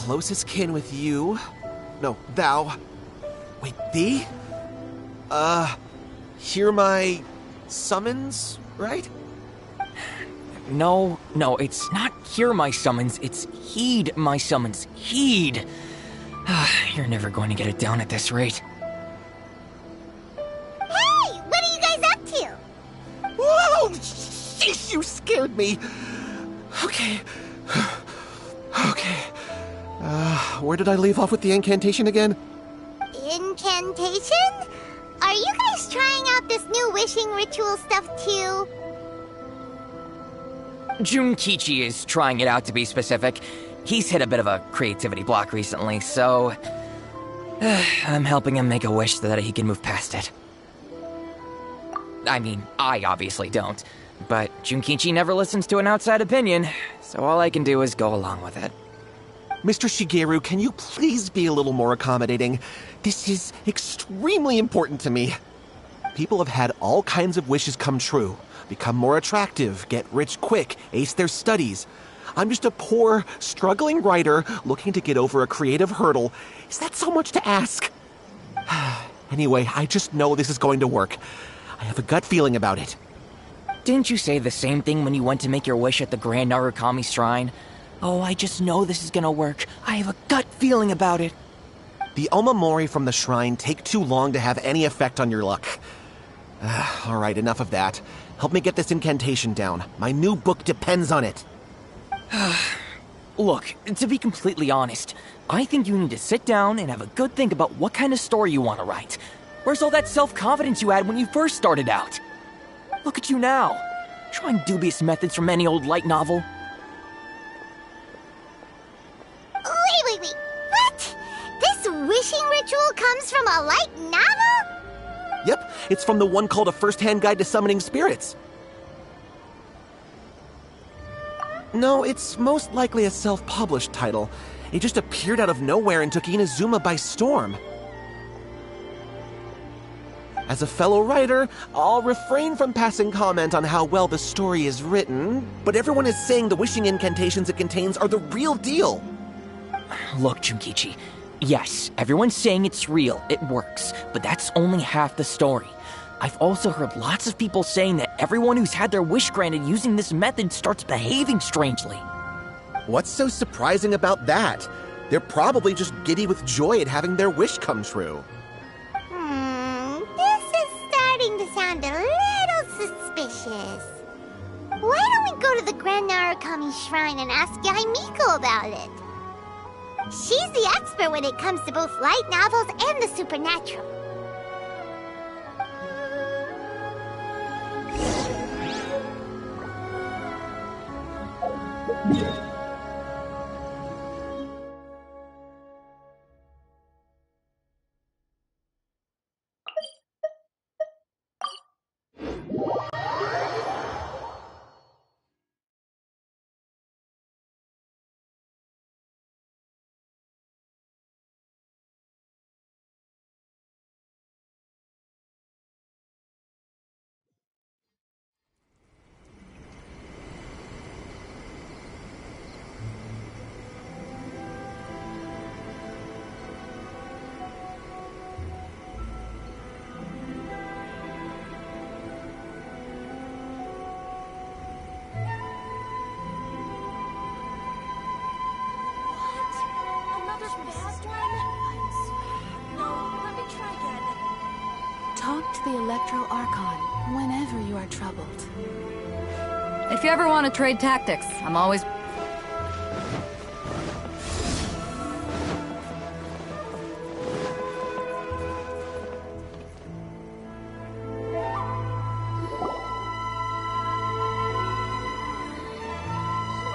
closest kin with you. No, thou. Wait, thee? Hear my summons, right? No, it's not hear my summons, it's heed my summons. Heed! You're never going to get it down at this rate. Hey! What are you guys up to? Whoa! Sheesh, you scared me. Okay. Where did I leave off with the incantation again? Incantation? Are you guys trying out this new wishing ritual stuff too? Junkichi is trying it out, to be specific. He's hit a bit of a creativity block recently, so... I'm helping him make a wish so that he can move past it. I mean, I obviously don't, but Junkichi never listens to an outside opinion, so all I can do is go along with it. Mr. Shigeru, can you please be a little more accommodating? This is extremely important to me. People have had all kinds of wishes come true. Become more attractive, get rich quick, ace their studies. I'm just a poor, struggling writer looking to get over a creative hurdle. Is that so much to ask? Anyway, I just know this is going to work. I have a gut feeling about it. Didn't you say the same thing when you went to make your wish at the Grand Narukami Shrine? Oh, I just know this is gonna work. I have a gut feeling about it. The omamori from the shrine take too long to have any effect on your luck. Alright, enough of that. Help me get this incantation down. My new book depends on it. Look, to be completely honest, I think you need to sit down and have a good think about what kind of story you want to write. Where's all that self-confidence you had when you first started out? Look at you now, trying dubious methods from any old light novel. Wait. What? This wishing ritual comes from a light novel? Yep, it's from the one called A First-Hand Guide to Summoning Spirits. No, it's most likely a self-published title. It just appeared out of nowhere and took Inazuma by storm. As a fellow writer, I'll refrain from passing comment on how well the story is written, but everyone is saying the wishing incantations it contains are the real deal. Look, Junkichi, yes, everyone's saying it's real, it works, but that's only half the story. I've also heard lots of people saying that everyone who's had their wish granted using this method starts behaving strangely. What's so surprising about that? They're probably just giddy with joy at having their wish come true. This is starting to sound a little suspicious. Why don't we go to the Grand Narukami Shrine and ask Yaimiko about it? She's the expert when it comes to both light novels and the supernatural. Talk to the Electro Archon whenever you are troubled. If you ever want to trade tactics, I'm always...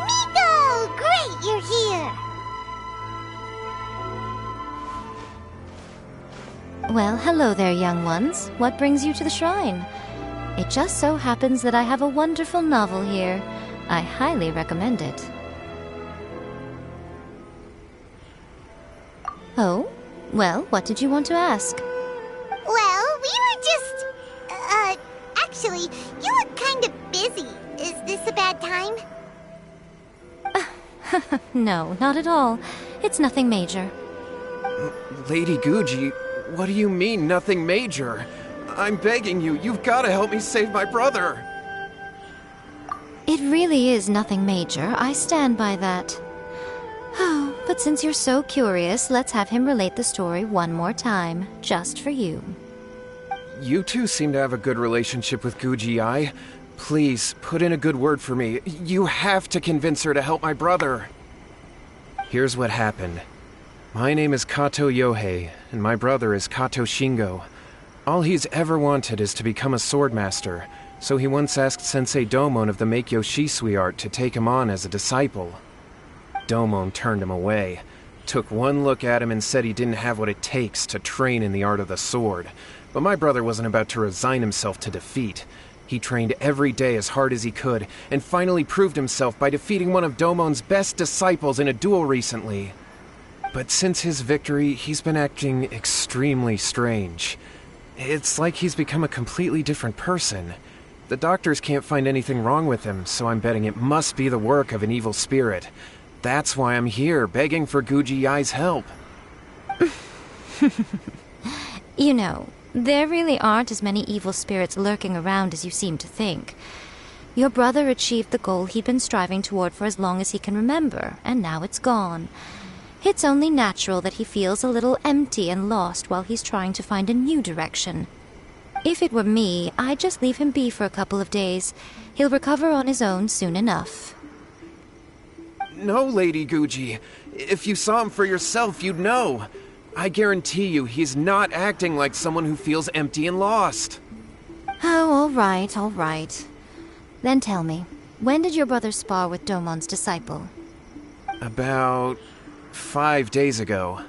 Miko! Great, you're here! Well, hello there, young ones. What brings you to the shrine? It just so happens that I have a wonderful novel here. I highly recommend it. Oh? Well, what did you want to ask? Well, we were just... actually, you look kind of busy. Is this a bad time? No, not at all. It's nothing major. Lady Guji, what do you mean, nothing major? I'm begging you, you've got to help me save my brother. It really is nothing major. I stand by that. Oh, but since you're so curious, let's have him relate the story one more time, just for you. You two seem to have a good relationship with Guji-ai. Please, put in a good word for me. You have to convince her to help my brother. Here's what happened. My name is Kato Yohei, and my brother is Kato Shingo. All he's ever wanted is to become a swordmaster, so he once asked Sensei Domon of the Meikyo Shisui art to take him on as a disciple. Domon turned him away, took one look at him and said he didn't have what it takes to train in the art of the sword. But my brother wasn't about to resign himself to defeat. He trained every day as hard as he could, and finally proved himself by defeating one of Domon's best disciples in a duel recently. But since his victory, he's been acting extremely strange. It's like he's become a completely different person. The doctors can't find anything wrong with him, so I'm betting it must be the work of an evil spirit. That's why I'm here, begging for Guji-ai's help. You know, there really aren't as many evil spirits lurking around as you seem to think. Your brother achieved the goal he'd been striving toward for as long as he can remember, and now it's gone. It's only natural that he feels a little empty and lost while he's trying to find a new direction. If it were me, I'd just leave him be for a couple of days. He'll recover on his own soon enough. No, Lady Guji. If you saw him for yourself, you'd know. I guarantee you he's not acting like someone who feels empty and lost. Oh, all right. Then tell me, when did your brother spar with Domon's disciple? About 5 days ago.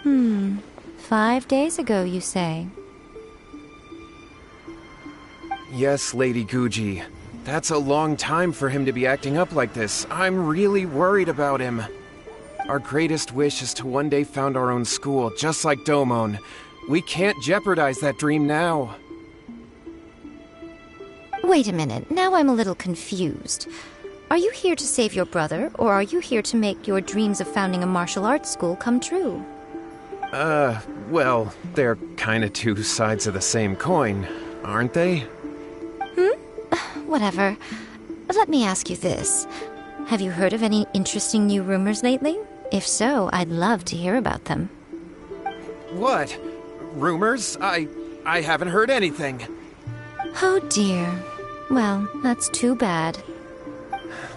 5 days ago, you say? Yes, Lady Guji. That's a long time for him to be acting up like this. I'm really worried about him. Our greatest wish is to one day found our own school, just like Domon. We can't jeopardize that dream now. Wait a minute, now I'm a little confused. Are you here to save your brother, or are you here to make your dreams of founding a martial arts school come true? Well, they're kinda two sides of the same coin, aren't they? Whatever. Let me ask you this. Have you heard of any interesting new rumors lately? If so, I'd love to hear about them. What? Rumors? I haven't heard anything. Oh dear. Well, that's too bad.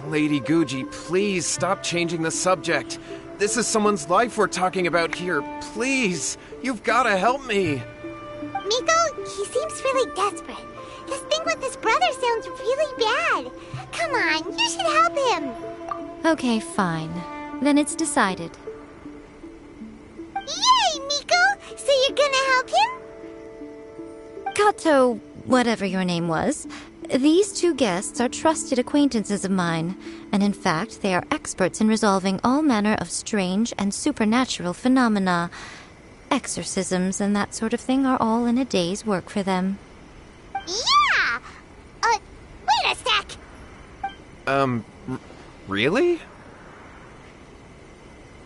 Lady Guji, please stop changing the subject. This is someone's life we're talking about here. Please, you've gotta help me. Miko, he seems really desperate. This thing with his brother sounds really bad. Come on, you should help him. Okay, fine. Then it's decided. Yay, Miko! So you're gonna help him? Kato, whatever your name was, these two guests are trusted acquaintances of mine, and in fact, they are experts in resolving all manner of strange and supernatural phenomena. Exorcisms and that sort of thing are all in a day's work for them. Yeah! Wait a sec! Really?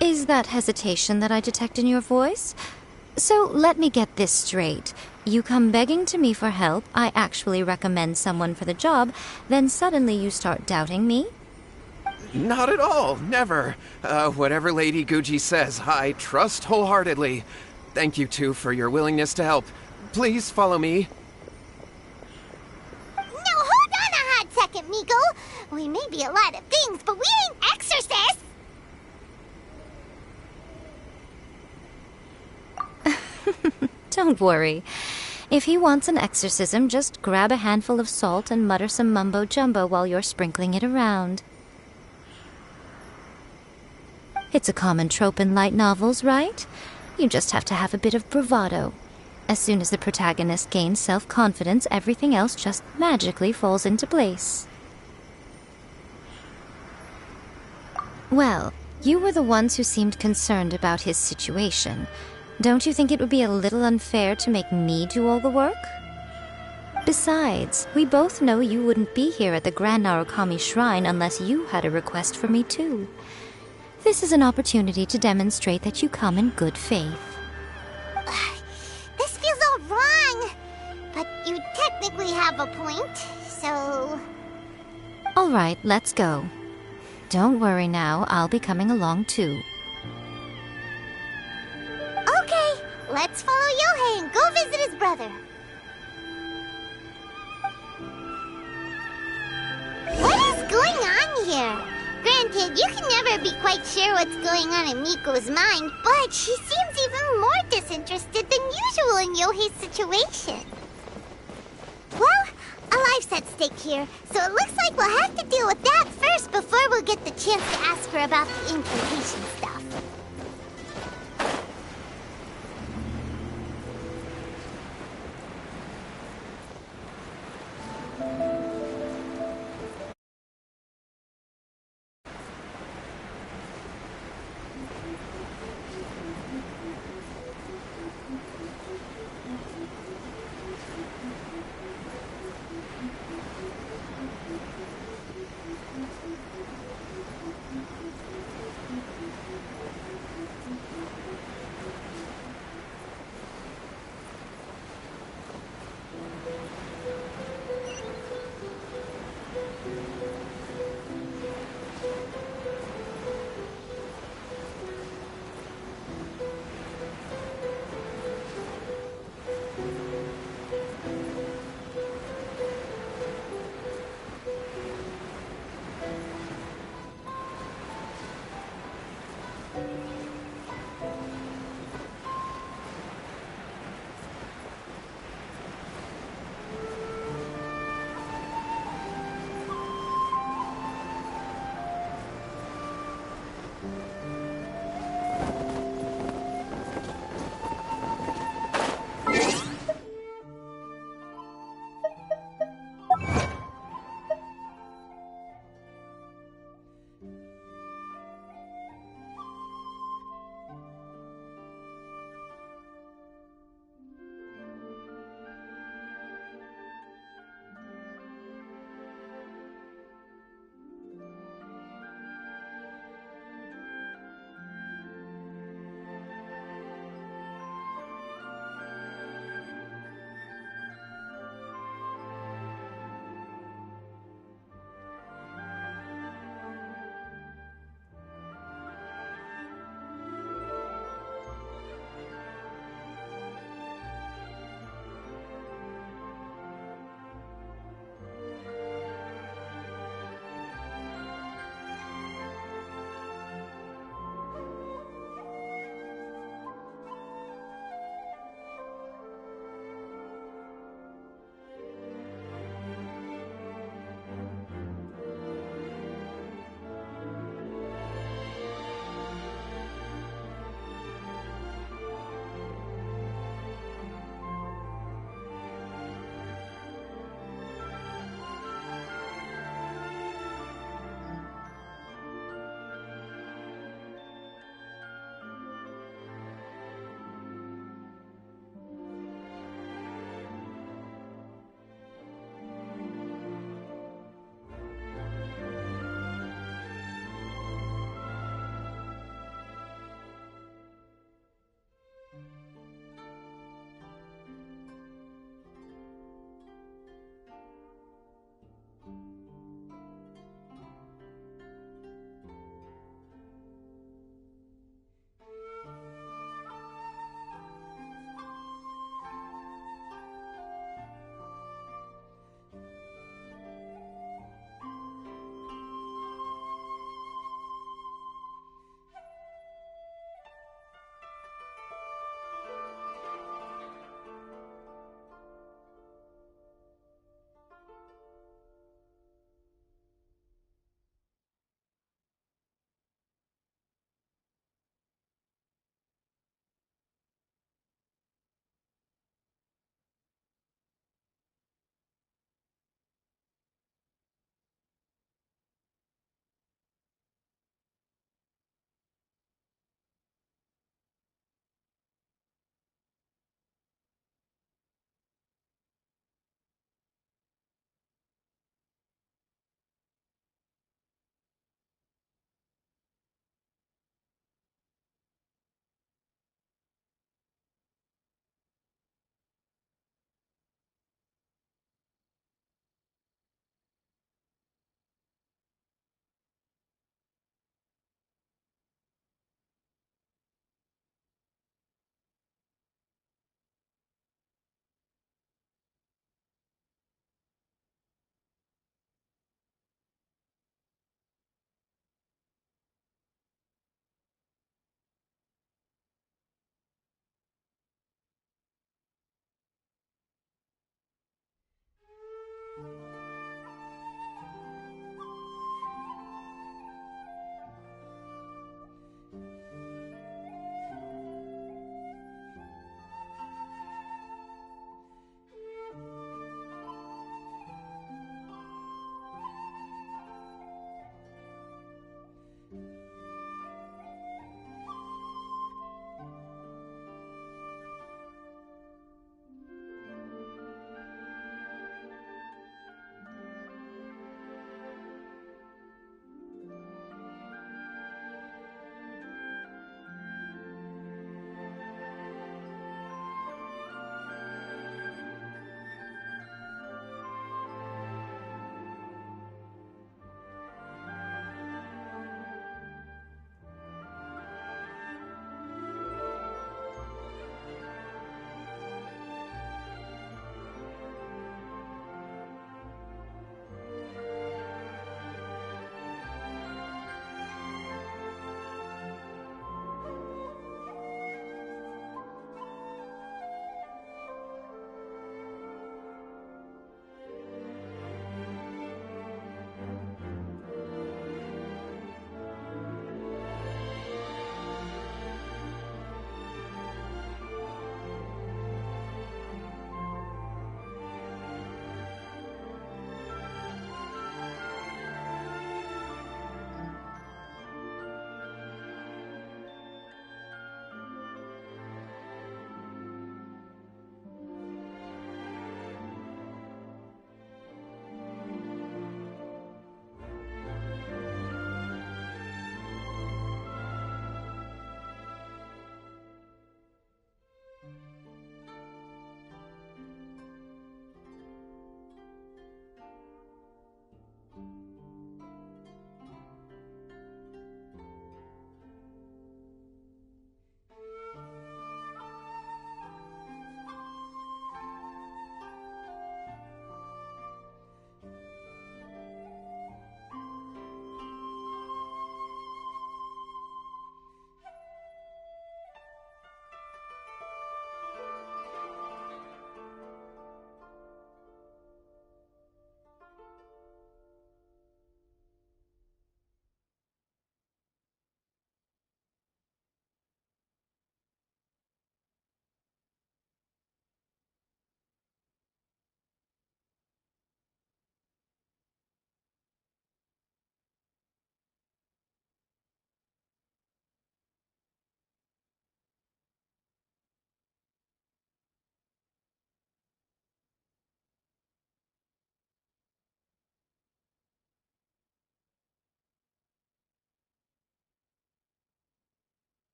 Is that hesitation that I detect in your voice? So let me get this straight. You come begging to me for help, I actually recommend someone for the job, then suddenly you start doubting me? Not at all, never. Whatever Lady Guji says, I trust wholeheartedly. Thank you two for your willingness to help. Please follow me. No, hold on a hot second, Miko. We may be a lot of things, but we ain't exorcists. Don't worry. If he wants an exorcism, just grab a handful of salt and mutter some mumbo-jumbo while you're sprinkling it around. It's a common trope in light novels, right? You just have to have a bit of bravado. As soon as the protagonist gains self-confidence, everything else just magically falls into place. Well, you were the ones who seemed concerned about his situation. Don't you think it would be a little unfair to make me do all the work? Besides, we both know you wouldn't be here at the Grand Narukami Shrine unless you had a request for me too. This is an opportunity to demonstrate that you come in good faith. This feels all wrong. But you technically have a point, so... All right, let's go. Don't worry now, I'll be coming along too. Okay, let's follow Yohei and go visit his brother. What is going on here? Granted, you can never be quite sure what's going on in Miko's mind, but she seems even more disinterested than usual in Yohei's situation. Well, a life's at stake here, so it looks like we'll have to deal with that first before we'll get the chance to ask her about the incantation stuff.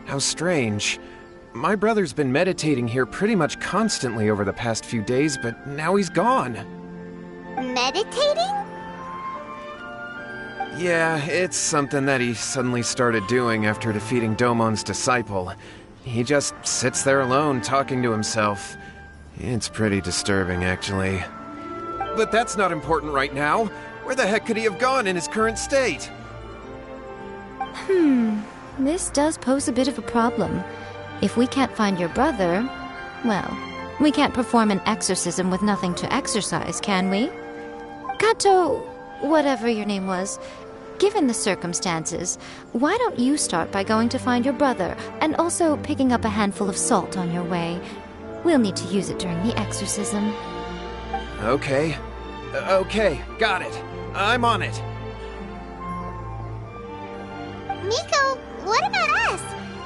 How strange. My brother's been meditating here pretty much constantly over the past few days, but now he's gone. Meditating? Yeah, it's something that he suddenly started doing after defeating Domon's disciple. He just sits there alone, talking to himself. It's pretty disturbing, actually. But that's not important right now. Where the heck could he have gone in his current state? This does pose a bit of a problem. If we can't find your brother, well, we can't perform an exorcism with nothing to exorcise, can we? Kato, whatever your name was, given the circumstances, why don't you start by going to find your brother and also picking up a handful of salt on your way? We'll need to use it during the exorcism. Okay. Okay, got it. I'm on it. Miko, what about us?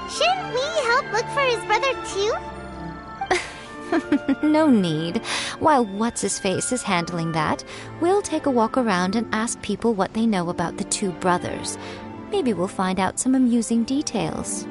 Shouldn't we help look for his brother too? No need. While What's-His-Face is handling that, we'll take a walk around and ask people what they know about the two brothers. Maybe we'll find out some amusing details.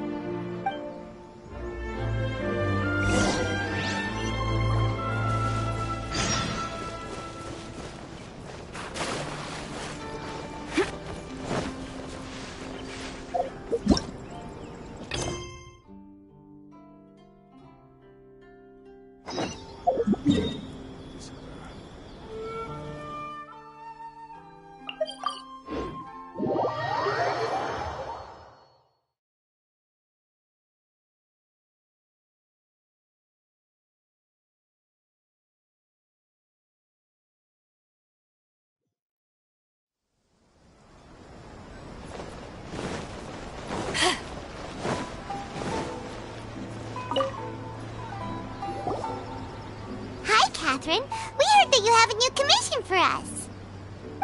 Catherine. We heard that you have a new commission for us.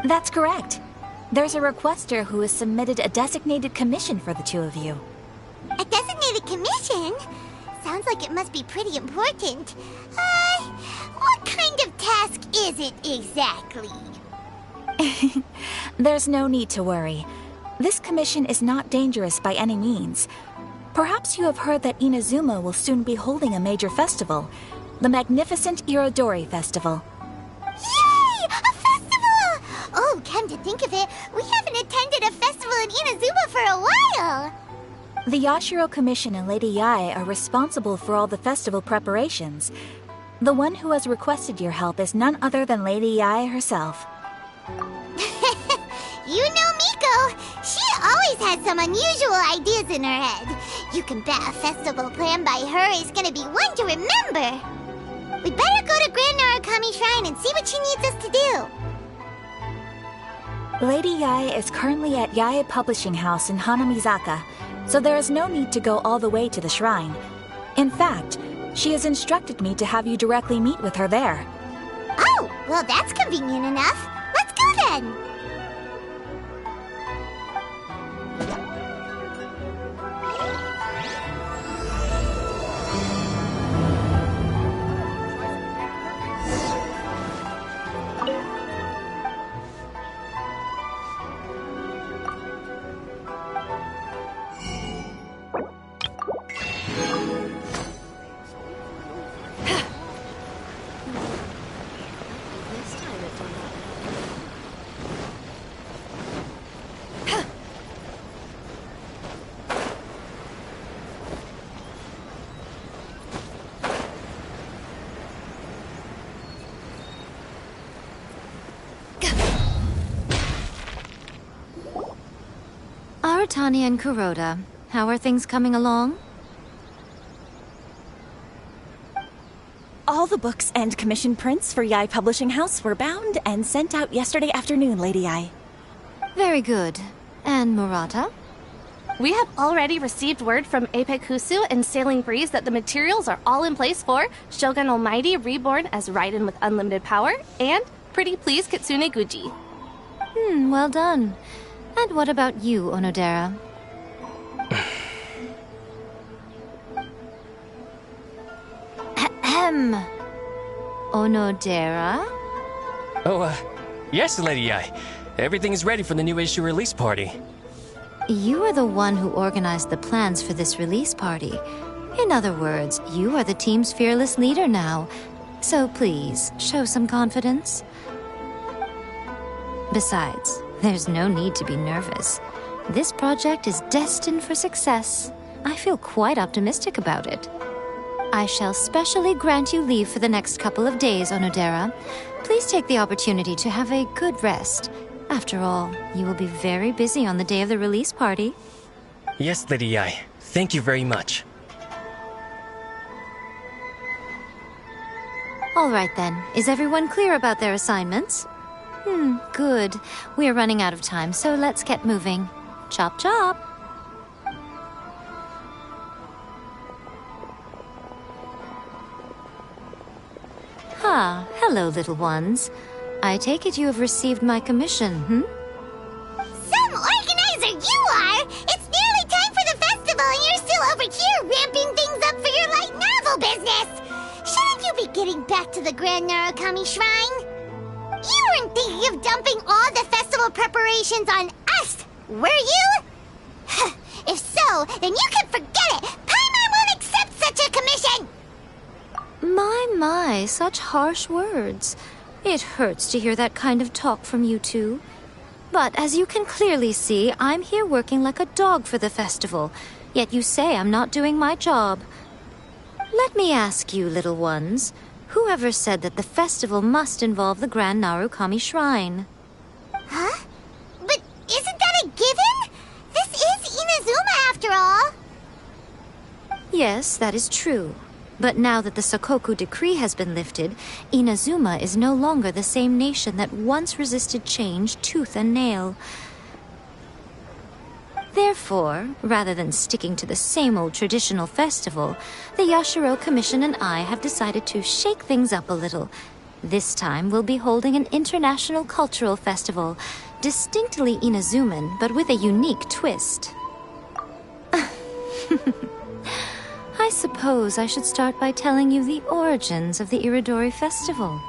That's correct. There's a requester who has submitted a designated commission for the two of you. A designated commission? Sounds like it must be pretty important. What kind of task is it exactly? There's no need to worry. This commission is not dangerous by any means. Perhaps you have heard that Inazuma will soon be holding a major festival, the magnificent Irodori Festival. Yay! A festival! Oh, come to think of it, we haven't attended a festival in Inazuma for a while. The Yashiro Commission and Lady Yae are responsible for all the festival preparations. The one who has requested your help is none other than Lady Yae herself. You know Miko, she always has some unusual ideas in her head. You can bet a festival planned by her is gonna be one to remember. We better go to Grand Narukami Shrine and see what she needs us to do. Lady Yae is currently at Yae Publishing House in Hanamizaka, so there is no need to go all the way to the shrine. In fact, she has instructed me to have you directly meet with her there. Oh, well that's convenient enough. Let's go then. Aratani and Kuroda, how are things coming along? All the books and commission prints for Yae Publishing House were bound and sent out yesterday afternoon, Lady Yae. Very good. And Murata? We have already received word from Apekusu and Sailing Breeze that the materials are all in place for Shogun Almighty reborn as Raiden with unlimited power and Pretty Please Kitsune Guji. Well done. And what about you, Onodera? Ahem. Onodera? Oh, yes, Lady Yae. Everything is ready for the new issue release party. you are the one who organized the plans for this release party. In other words, you are the team's fearless leader now. So please, show some confidence. Besides, there's no need to be nervous. This project is destined for success. I feel quite optimistic about it. I shall specially grant you leave for the next couple of days, Onodera. Please take the opportunity to have a good rest. After all, you will be very busy on the day of the release party. Yes, Lady Yae. Thank you very much. All right then. Is everyone clear about their assignments? Good. We are running out of time, so let's get moving. Chop chop! Ah, hello, little ones. I take it you have received my commission, Some organizer you are! It's nearly time for the festival and you're still over here ramping things up for your light novel business! Shouldn't you be getting back to the Grand Narukami Shrine? You weren't thinking of dumping all the festival preparations on us, were you? If so, then you can forget it! Paimon won't accept such a commission! My, such harsh words. It hurts to hear that kind of talk from you two. But as you can clearly see, I'm here working like a dog for the festival, yet you say I'm not doing my job. Let me ask you, little ones, whoever said that the festival must involve the Grand Narukami Shrine? Huh? But isn't that a given? This is Inazuma after all. Yes, that is true. But now that the Sokoku decree has been lifted, Inazuma is no longer the same nation that once resisted change tooth and nail. Therefore, rather than sticking to the same old traditional festival, the Yashiro Commission and I have decided to shake things up a little. This time we'll be holding an international cultural festival, distinctly Inazuman, but with a unique twist. I suppose I should start by telling you the origins of the Iridori Festival.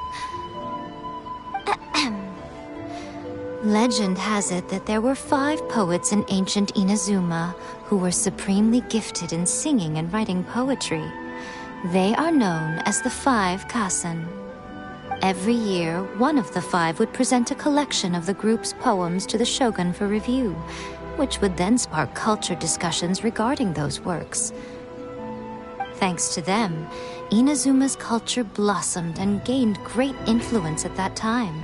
Legend has it that there were 5 poets in ancient Inazuma who were supremely gifted in singing and writing poetry. They are known as the 5 Kasen. Every year, one of the 5 would present a collection of the group's poems to the shogun for review, which would then spark culture discussions regarding those works. Thanks to them, Inazuma's culture blossomed and gained great influence at that time.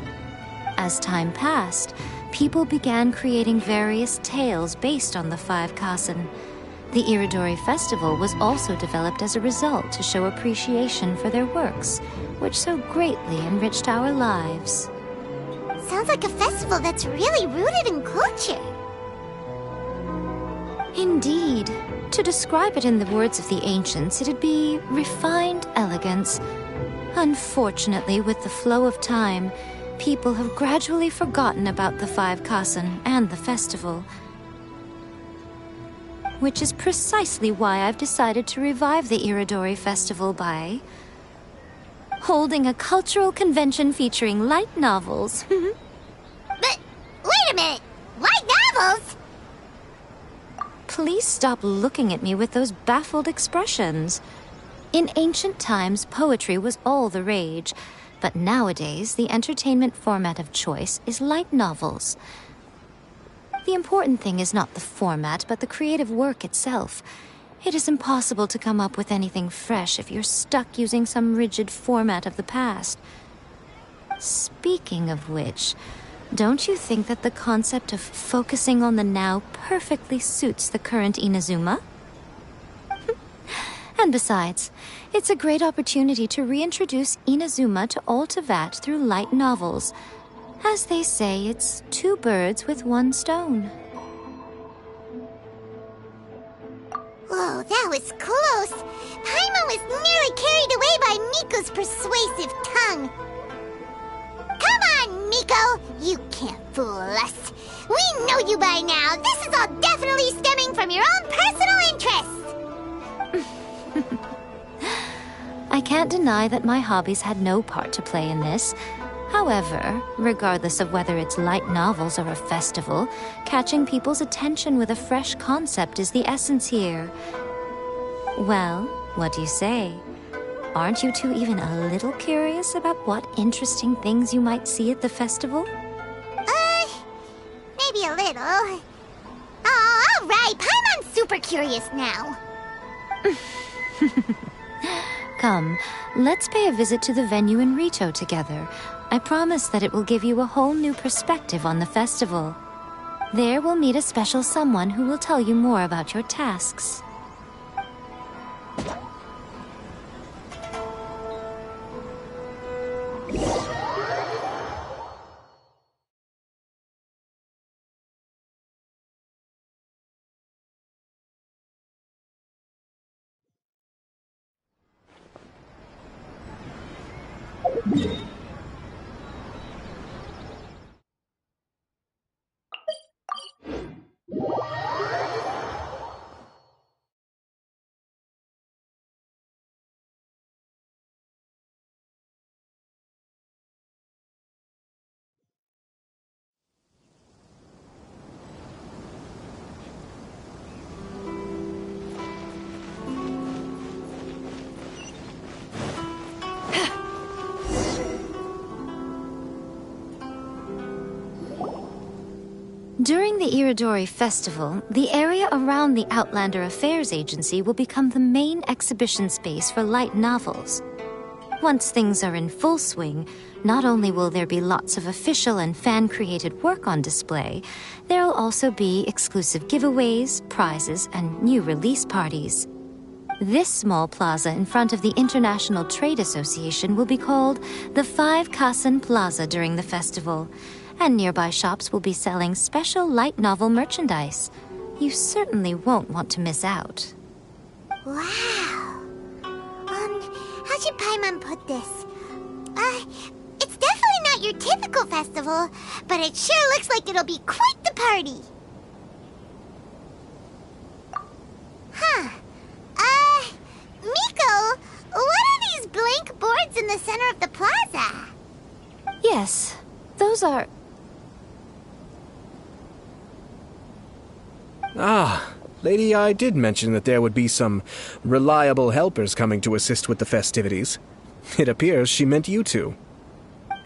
As time passed, people began creating various tales based on the 5 Kasen. The Iridori Festival was also developed as a result to show appreciation for their works, which so greatly enriched our lives. Sounds like a festival that's really rooted in culture. Indeed. To describe it in the words of the ancients, it'd be refined elegance. Unfortunately, with the flow of time, people have gradually forgotten about the 5 Kasen and the festival. Which is precisely why I've decided to revive the Iridori Festival by holding a cultural convention featuring light novels. But, wait a minute! Light novels? Please stop looking at me with those baffled expressions. In ancient times, poetry was all the rage, but nowadays, the entertainment format of choice is light novels. The important thing is not the format, but the creative work itself. It is impossible to come up with anything fresh if you're stuck using some rigid format of the past. Speaking of which, don't you think that the concept of focusing on the now perfectly suits the current Inazuma? And besides, it's a great opportunity to reintroduce Inazuma to Altavat through light novels. As they say, it's 2 birds with 1 stone. Whoa, that was close! Paimon was nearly carried away by Miko's persuasive tongue. Come on, Miko! You can't fool us. We know you by now. This is all definitely stemming from your own personal interests. I can't deny that my hobbies had no part to play in this. However, regardless of whether it's light novels or a festival, catching people's attention with a fresh concept is the essence here. Well, what do you say? Aren't you two even a little curious about what interesting things you might see at the festival? Maybe a little. Oh, all right. Paimon's super curious now. Come, let's pay a visit to the venue in Rito together. I promise that it will give you a whole new perspective on the festival. There we'll meet a special someone who will tell you more about your tasks. During the Iridori Festival, the area around the Outlander Affairs Agency will become the main exhibition space for light novels. Once things are in full swing, not only will there be lots of official and fan-created work on display, there'll also be exclusive giveaways, prizes, and new release parties. This small plaza in front of the International Trade Association will be called the Five Kasen Plaza during the festival, and nearby shops will be selling special light novel merchandise. You certainly won't want to miss out. Wow. How should Paimon put this? It's definitely not your typical festival, but it sure looks like it'll be quite the party. Huh. Miko, what are these blank boards in the center of the plaza? Yes, those are... Ah, Lady I did mention that there would be some reliable helpers coming to assist with the festivities. It appears she meant you two.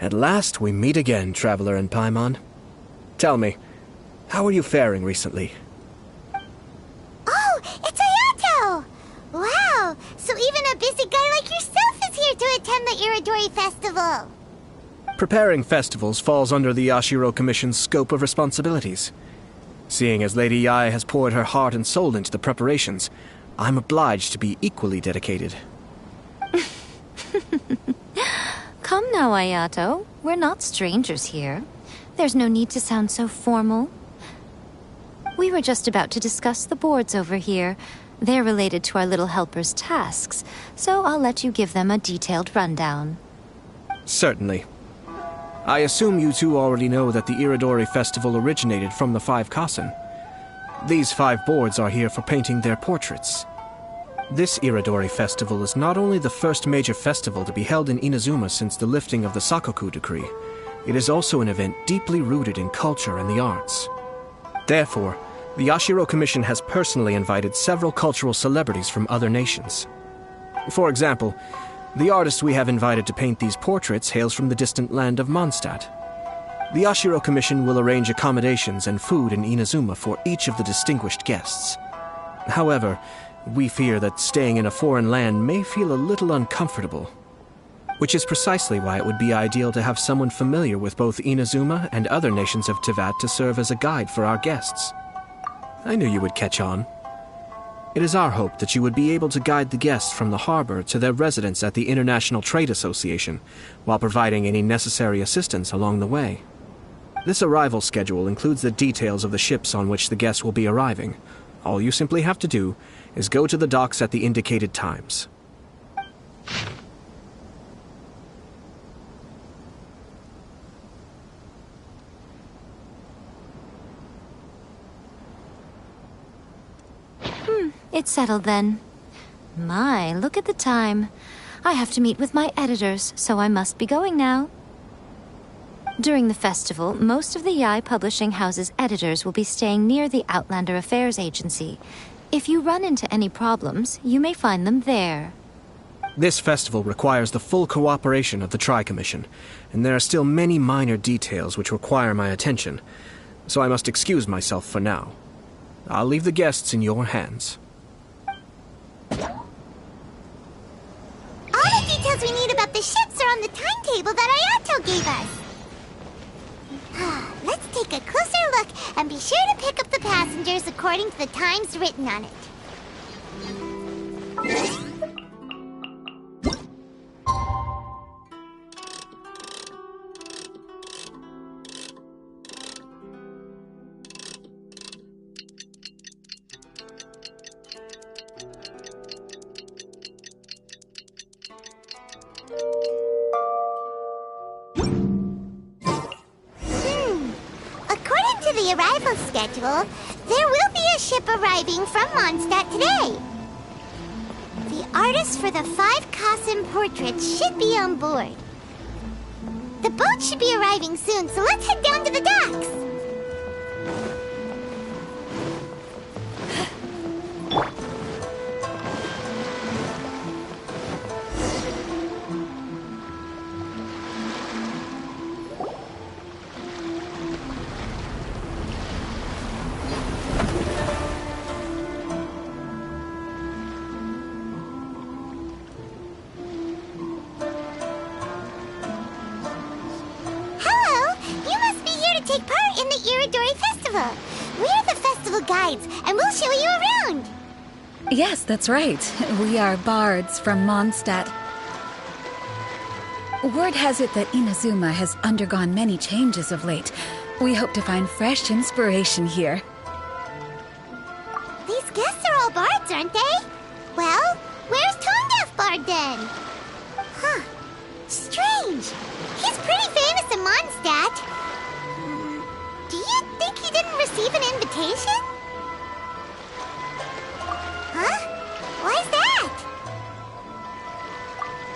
At last we meet again, Traveler and Paimon. Tell me, how are you faring recently? Oh, it's Ayato! Wow, so even a busy guy like yourself is here to attend the Iridori Festival. Preparing festivals falls under the Yashiro Commission's scope of responsibilities. Seeing as Lady Yae has poured her heart and soul into the preparations, I'm obliged to be equally dedicated. Come now, Ayato. We're not strangers here. There's no need to sound so formal. We were just about to discuss the boards over here. They're related to our little helper's tasks, so I'll let you give them a detailed rundown. Certainly. I assume you two already know that the Iridori Festival originated from the Five Kasen. These 5 boards are here for painting their portraits. This Iridori Festival is not only the first major festival to be held in Inazuma since the lifting of the Sakoku decree, it is also an event deeply rooted in culture and the arts. Therefore, the Yashiro Commission has personally invited several cultural celebrities from other nations. For example, the artist we have invited to paint these portraits hails from the distant land of Mondstadt. The Yashiro Commission will arrange accommodations and food in Inazuma for each of the distinguished guests. However, we fear that staying in a foreign land may feel a little uncomfortable, which is precisely why it would be ideal to have someone familiar with both Inazuma and other nations of Teyvat to serve as a guide for our guests. I knew you would catch on. It is our hope that you would be able to guide the guests from the harbor to their residence at the International Trade Association, while providing any necessary assistance along the way. This arrival schedule includes the details of the ships on which the guests will be arriving. All you simply have to do is go to the docks at the indicated times. It's settled then. My, look at the time. I have to meet with my editors, so I must be going now. During the festival, most of the Yai Publishing House's editors will be staying near the Outlander Affairs Agency. If you run into any problems, you may find them there. This festival requires the full cooperation of the Tri-Commission, and there are still many minor details which require my attention, so I must excuse myself for now. I'll leave the guests in your hands. All the details we need about the ships are on the timetable that Ayato gave us. Let's take a closer look and be sure to pick up the passengers according to the times written on it. According to the arrival schedule, there will be a ship arriving from Mondstadt today. The artist for the 5 Kasim portraits should be on board. The boat should be arriving soon, so let's head down to the docks. We're the festival guides, and we'll show you around. Yes, that's right. We are bards from Mondstadt. Word has it that Inazuma has undergone many changes of late. We hope to find fresh inspiration here. These guests are all bards, aren't they? Well, where's Tone Deaf Bard then? Huh. Strange. He's pretty famous in Mondstadt. Do you think he didn't receive an invitation? Huh? Why's that?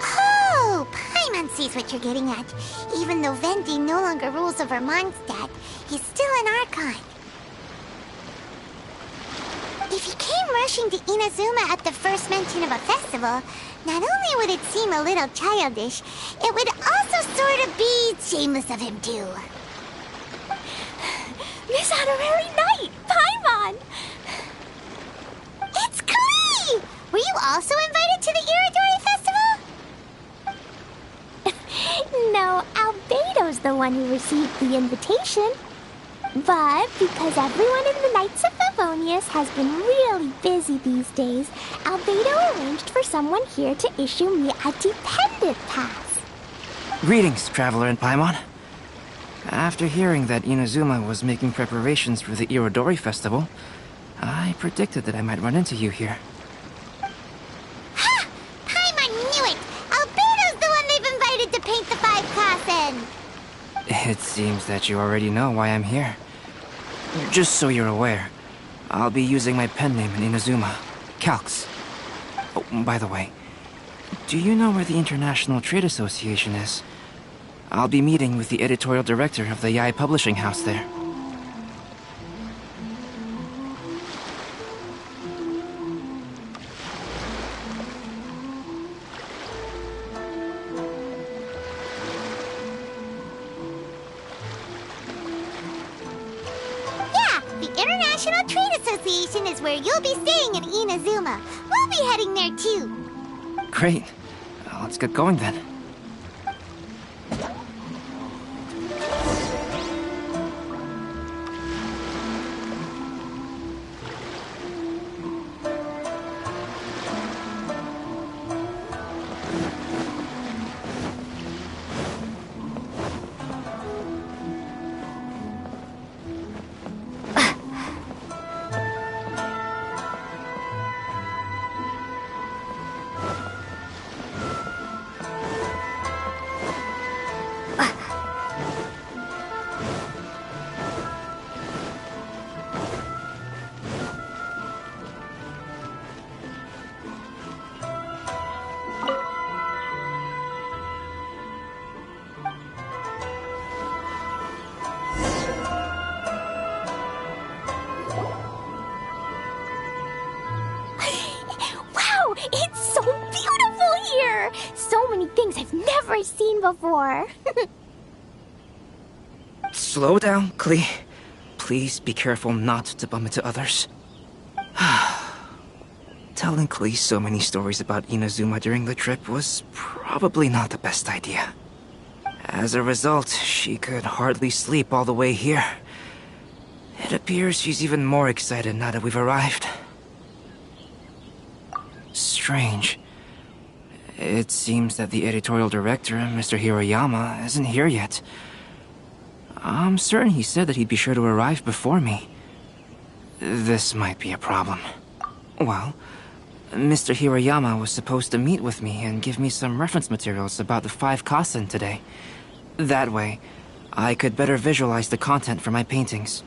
Oh, Paimon sees what you're getting at. Even though Vendi no longer rules over Mondstadt, he's still an Archon. If he came rushing to Inazuma at the first mention of a festival, not only would it seem a little childish, it would also sort of be shameless of him too. Miss Honorary Knight, Paimon! It's Klee! Were you also invited to the Iridori Festival? No, Albedo's the one who received the invitation. But because everyone in the Knights of Favonius has been really busy these days, Albedo arranged for someone here to issue me a dependent pass. Greetings, Traveler and Paimon. After hearing that Inazuma was making preparations for the Irodori Festival, I predicted that I might run into you here. Ha! Paimon knew it! Albedo's the one they've invited to paint the 5 Kassen! It seems that you already know why I'm here. Just so you're aware, I'll be using my pen name in Inazuma, Calx. Oh, by the way, do you know where the International Trade Association is? I'll be meeting with the editorial director of the Yai Publishing House there. Yeah, the International Trade Association is where you'll be staying in Inazuma. We'll be heading there too. Great. Let's get going then. never seen before. Slow down, Klee. Please be careful not to bump into others. Telling Klee so many stories about Inazuma during the trip was probably not the best idea. As a result, she could hardly sleep all the way here. It appears she's even more excited now that we've arrived. Strange. It seems that the editorial director, Mr. Hiroyama, isn't here yet. I'm certain he said that he'd be sure to arrive before me. This might be a problem. Well, Mr. Hiroyama was supposed to meet with me and give me some reference materials about the 5 Kasen today. That way, I could better visualize the content for my paintings.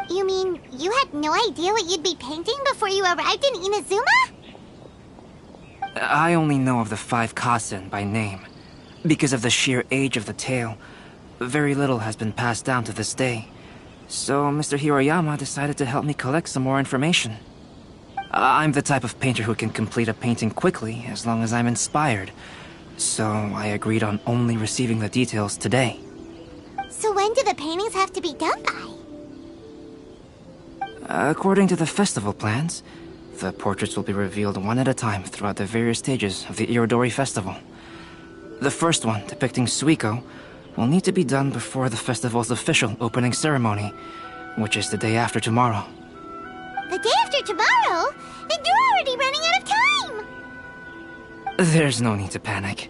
You mean you had no idea what you'd be painting before you arrived in Inazuma? I only know of the 5 Kasen by name. Because of the sheer age of the tale, very little has been passed down to this day. So Mr. Hiroyama decided to help me collect some more information. I'm the type of painter who can complete a painting quickly as long as I'm inspired. So I agreed on only receiving the details today. So when do the paintings have to be done by? According to the festival plans, the portraits will be revealed one at a time throughout the various stages of the Irodori Festival. The first one, depicting Suiko, will need to be done before the festival's official opening ceremony, which is the day after tomorrow. The day after tomorrow? Then you're already running out of time! There's no need to panic.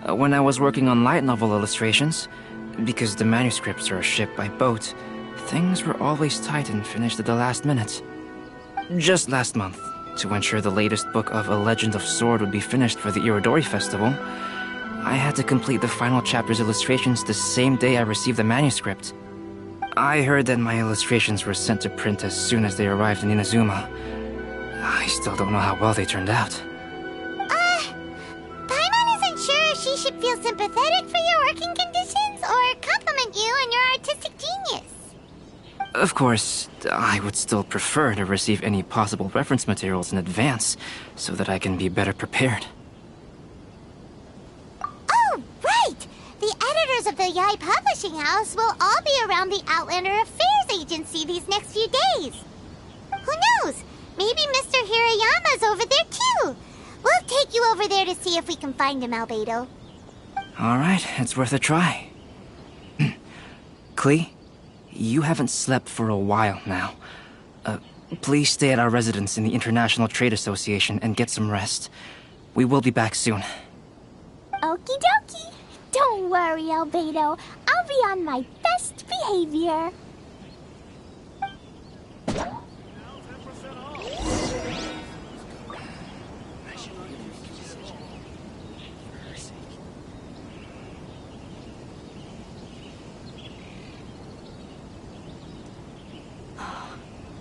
When I was working on light novel illustrations, because the manuscripts are shipped by boat, things were always tight and finished at the last minute. Just last month, to ensure the latest book of A Legend of Sword would be finished for the Irodori Festival, I had to complete the final chapter's illustrations the same day I received the manuscript. I heard that my illustrations were sent to print as soon as they arrived in Inazuma. I still don't know how well they turned out. Paimon isn't sure if she should feel sympathetic for your working conditions or compliment you on your artistic genius. Of course, I would still prefer to receive any possible reference materials in advance, so that I can be better prepared. Oh, right! The editors of the Yai Publishing House will all be around the Outlander Affairs Agency these next few days. Who knows? Maybe Mr. Hiroyama's over there too. We'll take you over there to see if we can find him, Albedo. Alright, it's worth a try. Klee, you haven't slept for a while now. Please stay at our residence in the International Trade Association and get some rest. We will be back soon. Okie dokie. Don't worry, Albedo. I'll be on my best behavior.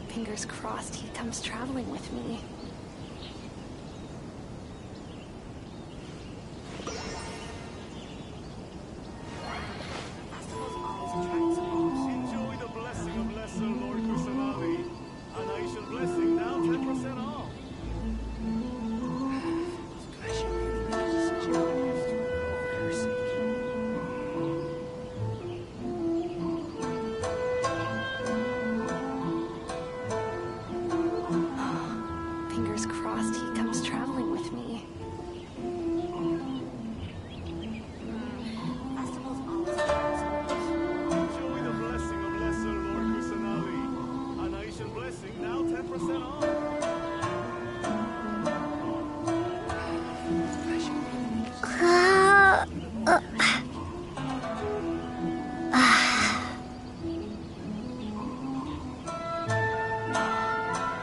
Fingers crossed he comes traveling with me. Enjoy the blessing of Lesser Lord Kusanagi. An Aisha blessing now 10% off. Fingers crossed he comes traveling with me. Enjoy the blessing of Lesser Lord Kusanagi. An Aisha blessing now 10% off.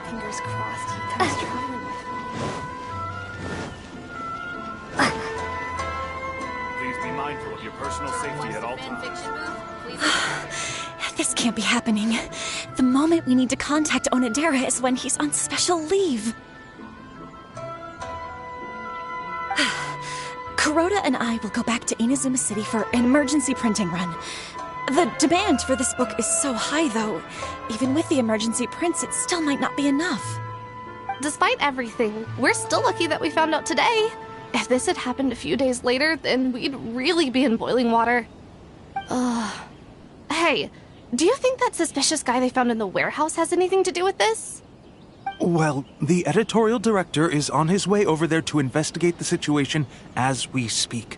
Fingers crossed he comes traveling with me. Please be mindful of your personal safety at all times. This can't be happening. The moment we need to contact Onodera is when he's on special leave. Kuroda and I will go back to Inazuma City for an emergency printing run. The demand for this book is so high, though. Even with the emergency prints, it still might not be enough. Despite everything, we're still lucky that we found out today. If this had happened a few days later, then we'd really be in boiling water. Ugh. Hey, do you think that suspicious guy they found in the warehouse has anything to do with this? Well, the editorial director is on his way over there to investigate the situation as we speak.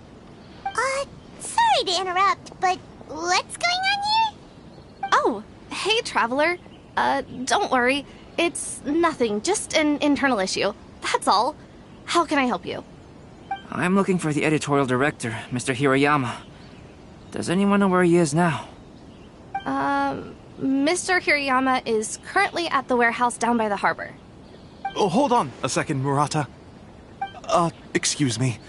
Sorry to interrupt, but what's going on here? Oh, hey, Traveler. Don't worry. It's nothing, just an internal issue. That's all. How can I help you? I'm looking for the editorial director, Mr. Hirayama. Does anyone know where he is now? Mr. Hirayama is currently at the warehouse down by the harbor. Oh, hold on a second, Murata. Excuse me,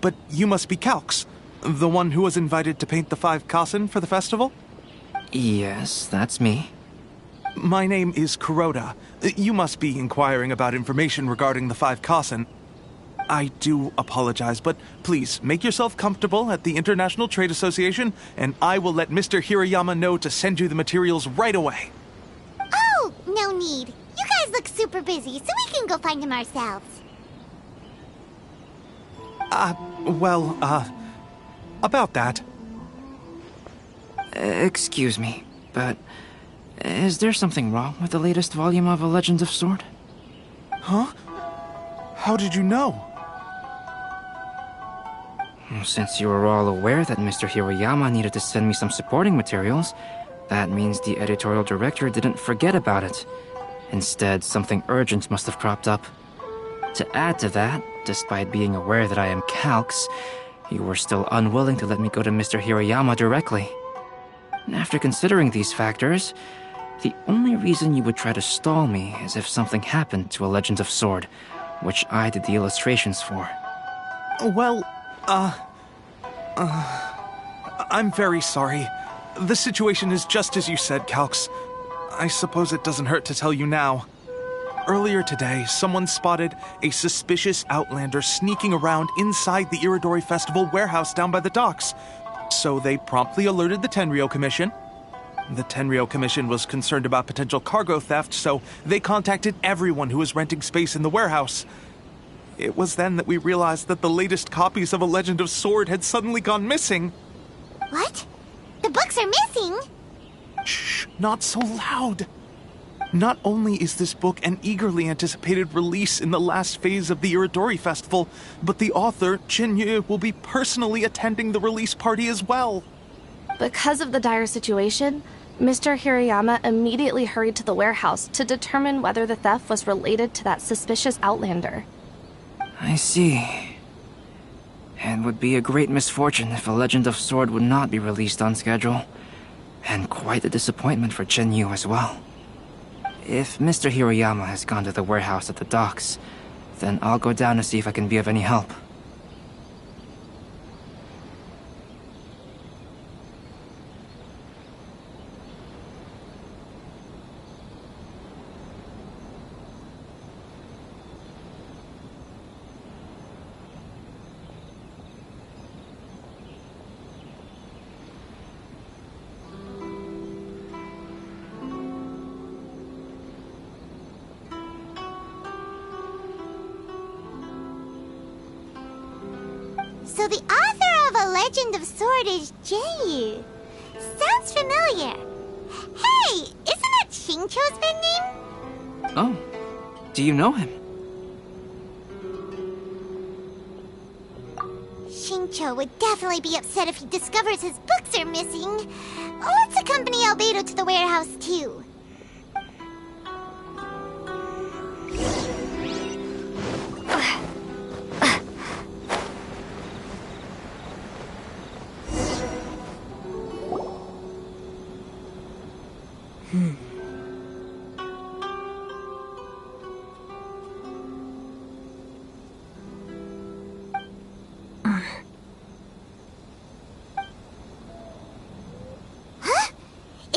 but you must be Calx, the one who was invited to paint the 5 Kasen for the festival? Yes, that's me. My name is Kuroda. You must be inquiring about information regarding the 5 Kasen. I do apologize, but please make yourself comfortable at the International Trade Association, and I will let Mr. Hirayama know to send you the materials right away. Oh, no need. You guys look super busy, so we can go find him ourselves. About that. Excuse me, but is there something wrong with the latest volume of A Legend of Sword? Huh? How did you know? Since you were all aware that Mr. Hirayama needed to send me some supporting materials, that means the editorial director didn't forget about it. Instead, something urgent must have cropped up. To add to that, despite being aware that I am Calx, you were still unwilling to let me go to Mr. Hirayama directly. After considering these factors, the only reason you would try to stall me is if something happened to A Legend of Sword, which I did the illustrations for. Well, I'm very sorry. The situation is just as you said, Calx. I suppose it doesn't hurt to tell you now. Earlier today, someone spotted a suspicious outlander sneaking around inside the Iridori Festival warehouse down by the docks. So they promptly alerted the Tenryou Commission. The Tenryou Commission was concerned about potential cargo theft, so they contacted everyone who was renting space in the warehouse. It was then that we realized that the latest copies of A Legend of Sword had suddenly gone missing. What? The books are missing? Shh, not so loud. Not only is this book an eagerly anticipated release in the last phase of the Iridori Festival, but the author, Chinyu, will be personally attending the release party as well. Because of the dire situation, Mr. Hirayama immediately hurried to the warehouse to determine whether the theft was related to that suspicious outlander. I see. It would be a great misfortune if A Legend of Sword would not be released on schedule. And quite a disappointment for Chinyu as well. If Mr. Hirayama has gone to the warehouse at the docks, then I'll go down to see if I can be of any help. So the author of A Legend of Sword is Jayu. Sounds familiar. Hey, isn't that Shincho's pen name? Oh, do you know him? Shincho would definitely be upset if he discovers his books are missing. Let's accompany Albedo to the warehouse, too.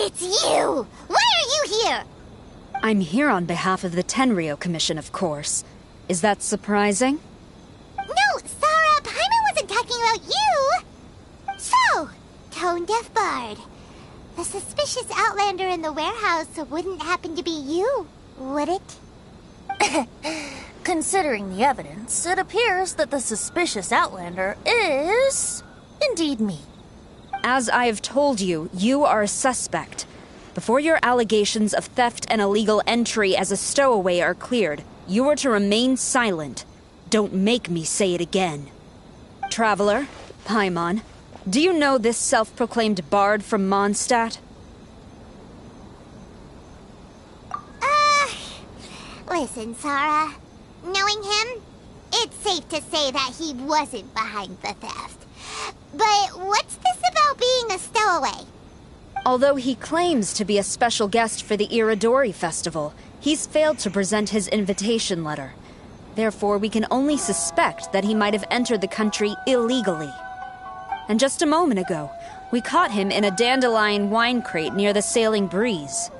It's you! Why are you here? I'm here on behalf of the Tenryou Commission, of course. Is that surprising? No, Sarah, Paimon wasn't talking about you! So, Tone-Deaf Bard. The suspicious outlander in the warehouse wouldn't happen to be you, would it? Considering the evidence, it appears that the suspicious outlander is indeed me. As I have told you, you are a suspect. Before your allegations of theft and illegal entry as a stowaway are cleared, you are to remain silent. Don't make me say it again. Traveler, Paimon, do you know this self-proclaimed bard from Mondstadt? Listen, Sarah. Knowing him, it's safe to say that he wasn't behind the theft. But what's this about being a stowaway? Although he claims to be a special guest for the Irodori Festival, he's failed to present his invitation letter. Therefore, we can only suspect that he might have entered the country illegally. And just a moment ago, we caught him in a dandelion wine crate near the Sailing Breeze.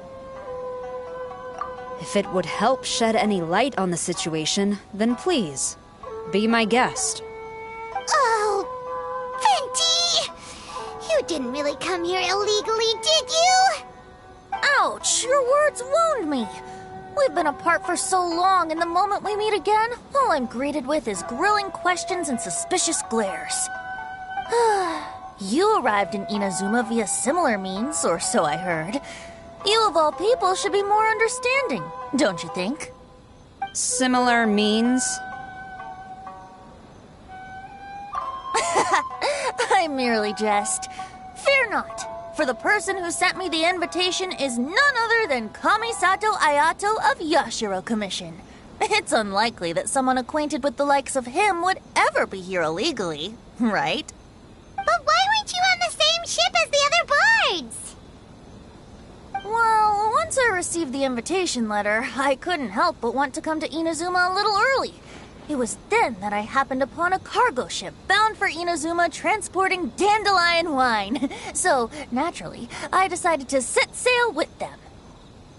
If it would help shed any light on the situation, then please, be my guest. Oh, Venti! You didn't really come here illegally, did you? Ouch, your words wound me. We've been apart for so long, and the moment we meet again, all I'm greeted with is grilling questions and suspicious glares. You arrived in Inazuma via similar means, or so I heard. You of all people should be more understanding, don't you think? Similar means? I merely jest. Fear not, for the person who sent me the invitation is none other than Kamisato Ayato of Yashiro Commission. It's unlikely that someone acquainted with the likes of him would ever be here illegally, right? But why weren't you on the same ship as the other bards? Well, once I received the invitation letter, I couldn't help but want to come to Inazuma a little early. It was then that I happened upon a cargo ship bound for Inazuma transporting dandelion wine. So, naturally, I decided to set sail with them.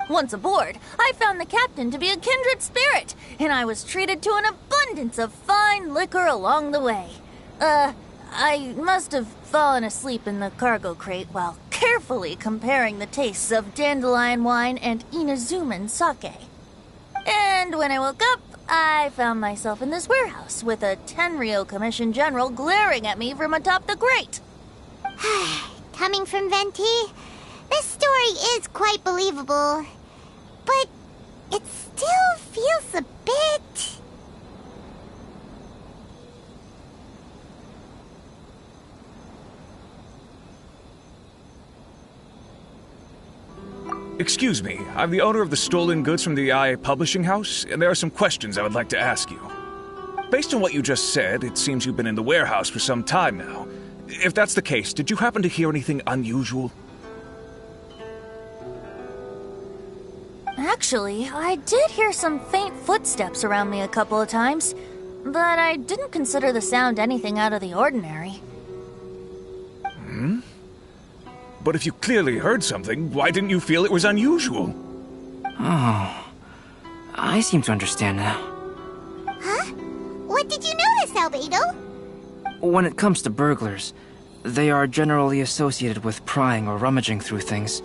Once aboard, I found the captain to be a kindred spirit, and I was treated to an abundance of fine liquor along the way. I must have fallen asleep in the cargo crate while carefully comparing the tastes of dandelion wine and Inazuman sake. And when I woke up, I found myself in this warehouse with a Tenryou Commission general glaring at me from atop the grate. Coming from Venti, this story is quite believable. But it still feels a bit... Excuse me, I'm the owner of the stolen goods from the IA Publishing House, and there are some questions I would like to ask you. Based on what you just said, it seems you've been in the warehouse for some time now. If that's the case, did you happen to hear anything unusual? Actually, I did hear some faint footsteps around me a couple of times, but I didn't consider the sound anything out of the ordinary. But if you clearly heard something, why didn't you feel it was unusual? Oh, I seem to understand now. Huh? What did you notice, Albedo? When it comes to burglars, they are generally associated with prying or rummaging through things.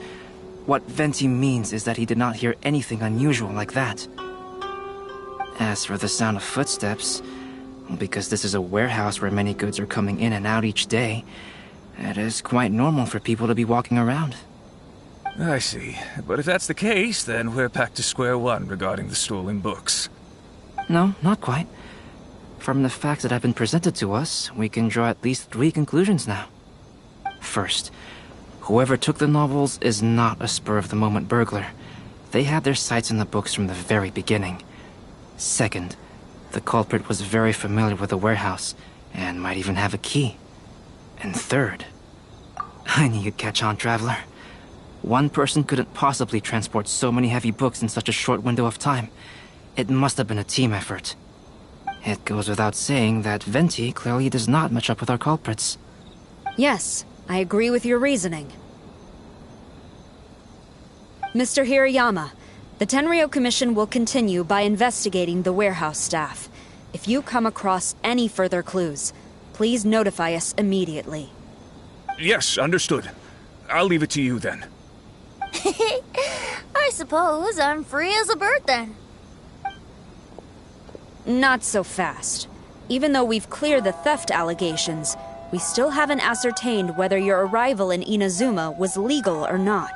What Venti means is that he did not hear anything unusual like that. As for the sound of footsteps, because this is a warehouse where many goods are coming in and out each day, it is quite normal for people to be walking around. I see. But if that's the case, then we're back to square one regarding the stolen books. No, not quite. From the facts that have been presented to us, we can draw at least 3 conclusions now. First, whoever took the novels is not a spur-of-the-moment burglar. They had their sights on the books from the very beginning. Second, the culprit was very familiar with the warehouse, and might even have a key. And third, I knew you'd catch on, Traveler. One person couldn't possibly transport so many heavy books in such a short window of time. It must have been a team effort. It goes without saying that Venti clearly does not match up with our culprits. Yes, I agree with your reasoning. Mr. Hirayama, the Tenryou Commission will continue by investigating the warehouse staff. If you come across any further clues, please notify us immediately. Yes, understood. I'll leave it to you then. I suppose I'm free as a bird then. Not so fast. Even though we've cleared the theft allegations, we still haven't ascertained whether your arrival in Inazuma was legal or not.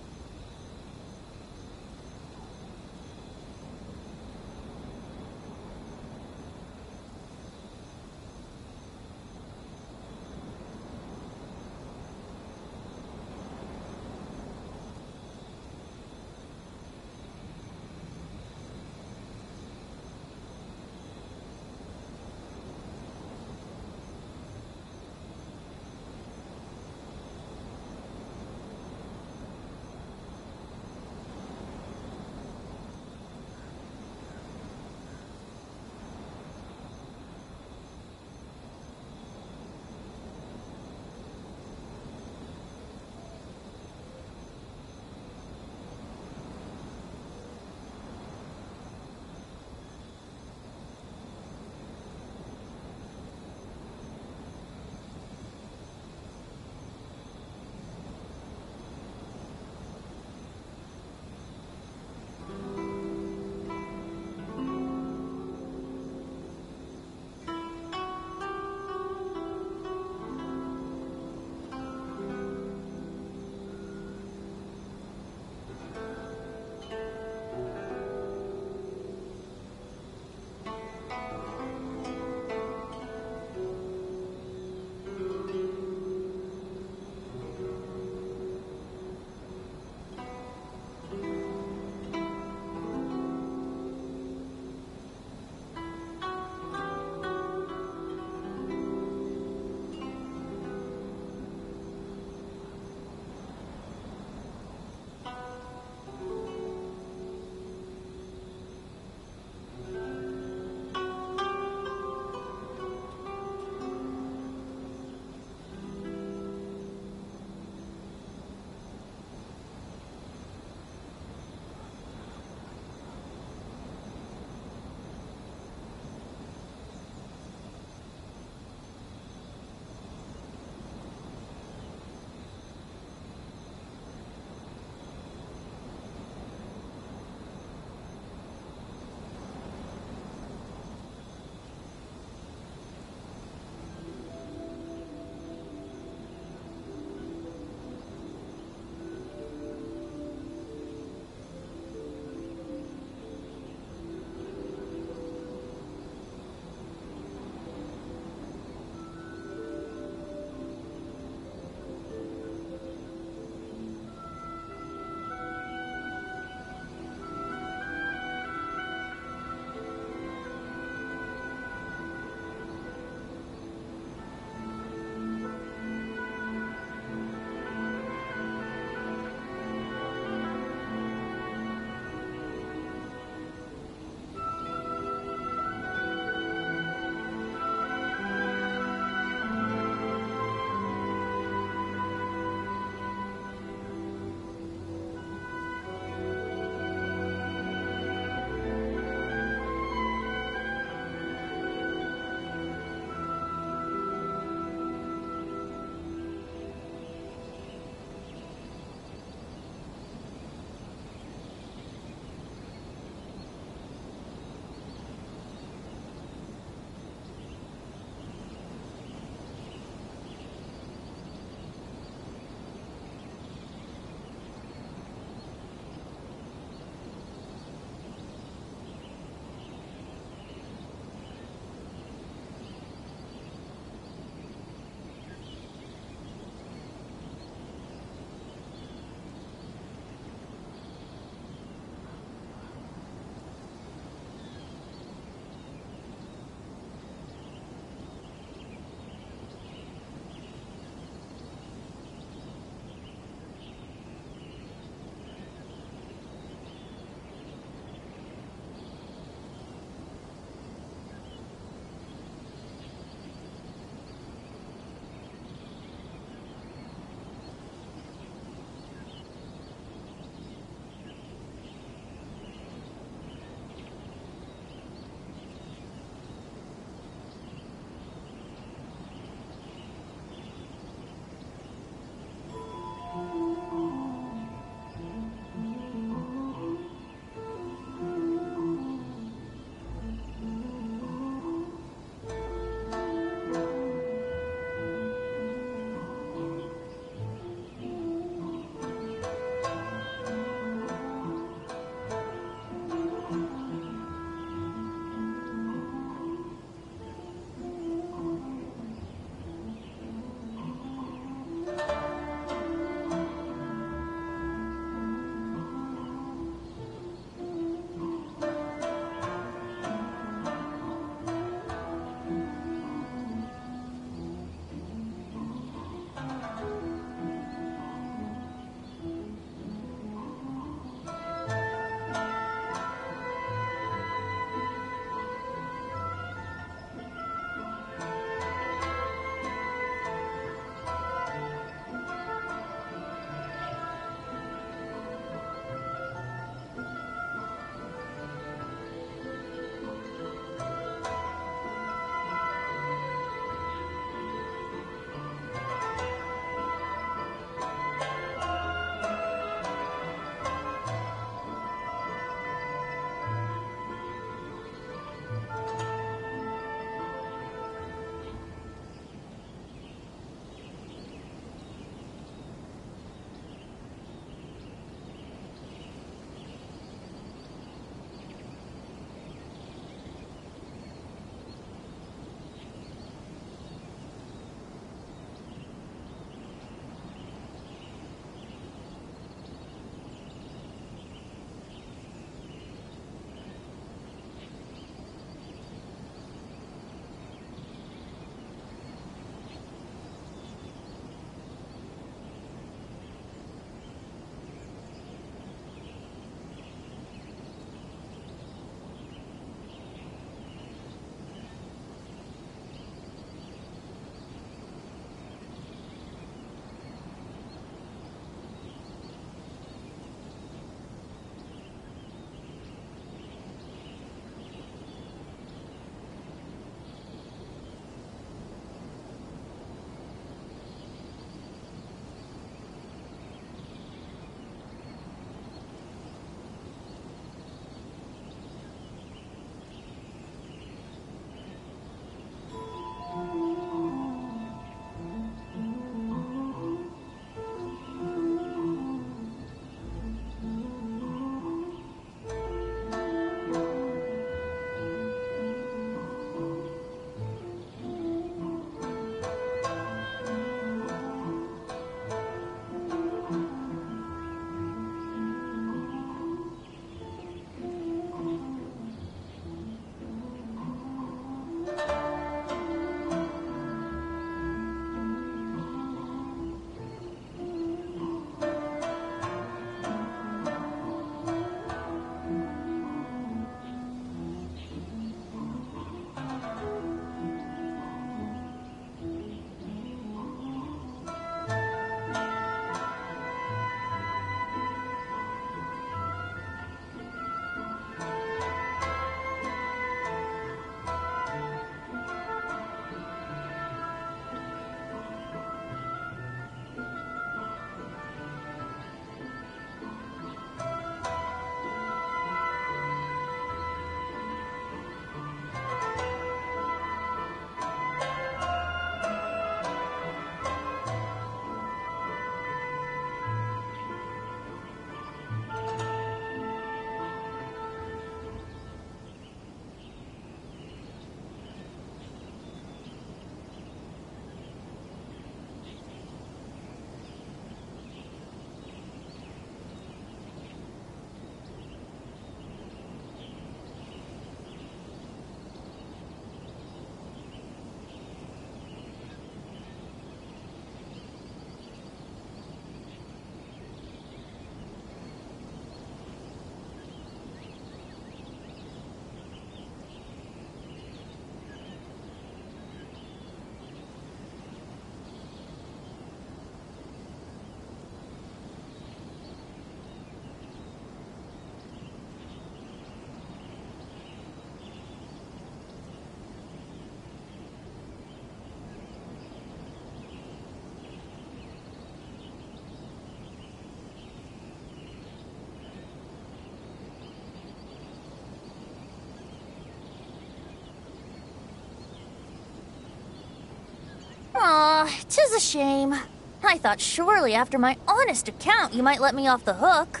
'Tis a shame. I thought surely after my honest account you might let me off the hook.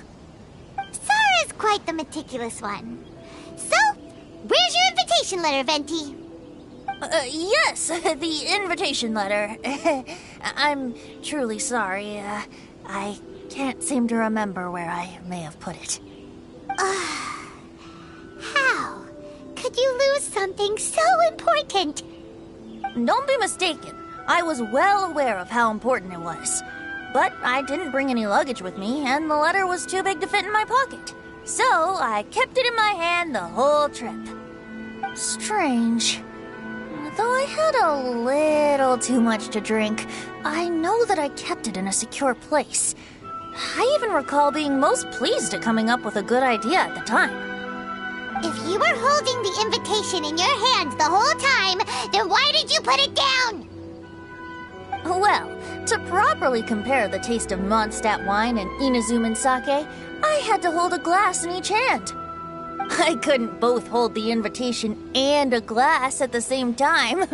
Sara's quite the meticulous one. So, where's your invitation letter, Venti? Yes, the invitation letter. I'm truly sorry. I can't seem to remember where I may have put it. How could you lose something so important? Don't be mistaken. I was well aware of how important it was. But I didn't bring any luggage with me, and the letter was too big to fit in my pocket. So I kept it in my hand the whole trip. Strange. Though I had a little too much to drink, I know that I kept it in a secure place. I even recall being most pleased at coming up with a good idea at the time. If you were holding the invitation in your hand the whole time, then why did you put it down? Well, to properly compare the taste of Mondstadt wine and Inazuman sake, I had to hold a glass in each hand. I couldn't both hold the invitation and a glass at the same time.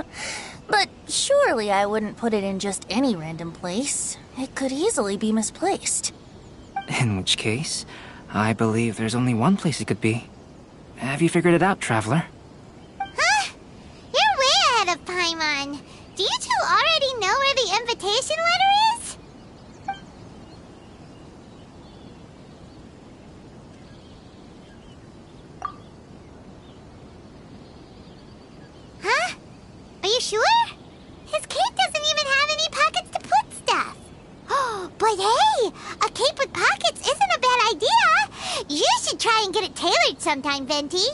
But surely I wouldn't put it in just any random place. It could easily be misplaced. In which case, I believe there's only one place it could be. Have you figured it out, Traveler? Huh? You're way ahead of Paimon. Do you two already know where the invitation letter is? Huh? Are you sure? His cape doesn't even have any pockets to put stuff. Oh, but hey, a cape with pockets isn't a bad idea. You should try and get it tailored sometime, Venti.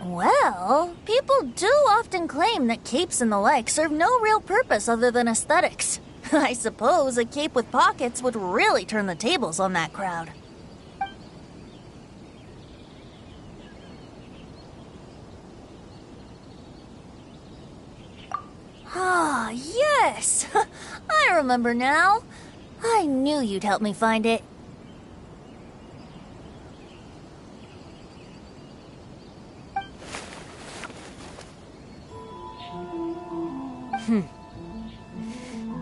Well, people do often claim that capes and the like serve no real purpose other than aesthetics. I suppose a cape with pockets would really turn the tables on that crowd. Ah, yes! I remember now. I knew you'd help me find it.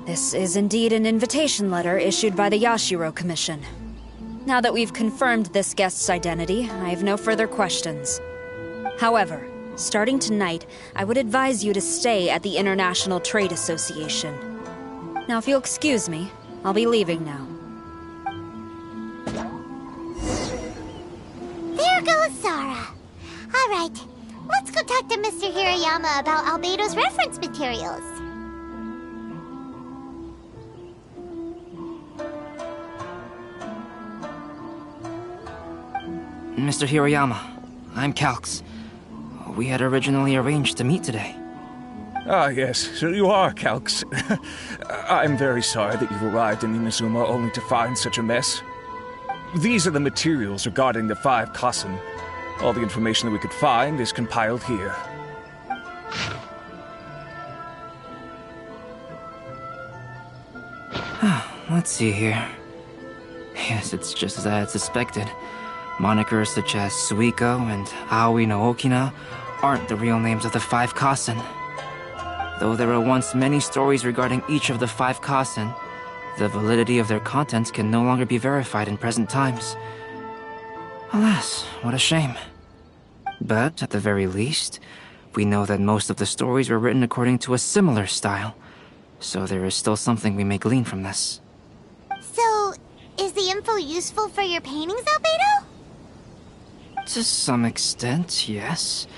This is indeed an invitation letter issued by the Yashiro Commission. Now that we've confirmed this guest's identity, I have no further questions. However, starting tonight, I would advise you to stay at the International Trade Association. Now, if you'll excuse me, I'll be leaving now. There goes Sara. All right, let's go talk to Mr. Hirayama about Albedo's reference materials. Mr. Hirayama, I'm Calx. We had originally arranged to meet today. Ah, yes, so you are Calx. I'm very sorry that you've arrived in Inazuma only to find such a mess. These are the materials regarding the 5 Kassen. All the information that we could find is compiled here. Let's see here. Yes, it's just as I had suspected. Monikers such as Suiko and Aoi no Okina aren't the real names of the 5 Kassen. Though there were once many stories regarding each of the 5 Kassen, the validity of their contents can no longer be verified in present times. Alas, what a shame. But, at the very least, we know that most of the stories were written according to a similar style, so there is still something we may glean from this. So, is the info useful for your paintings, Albedo? To some extent, yes.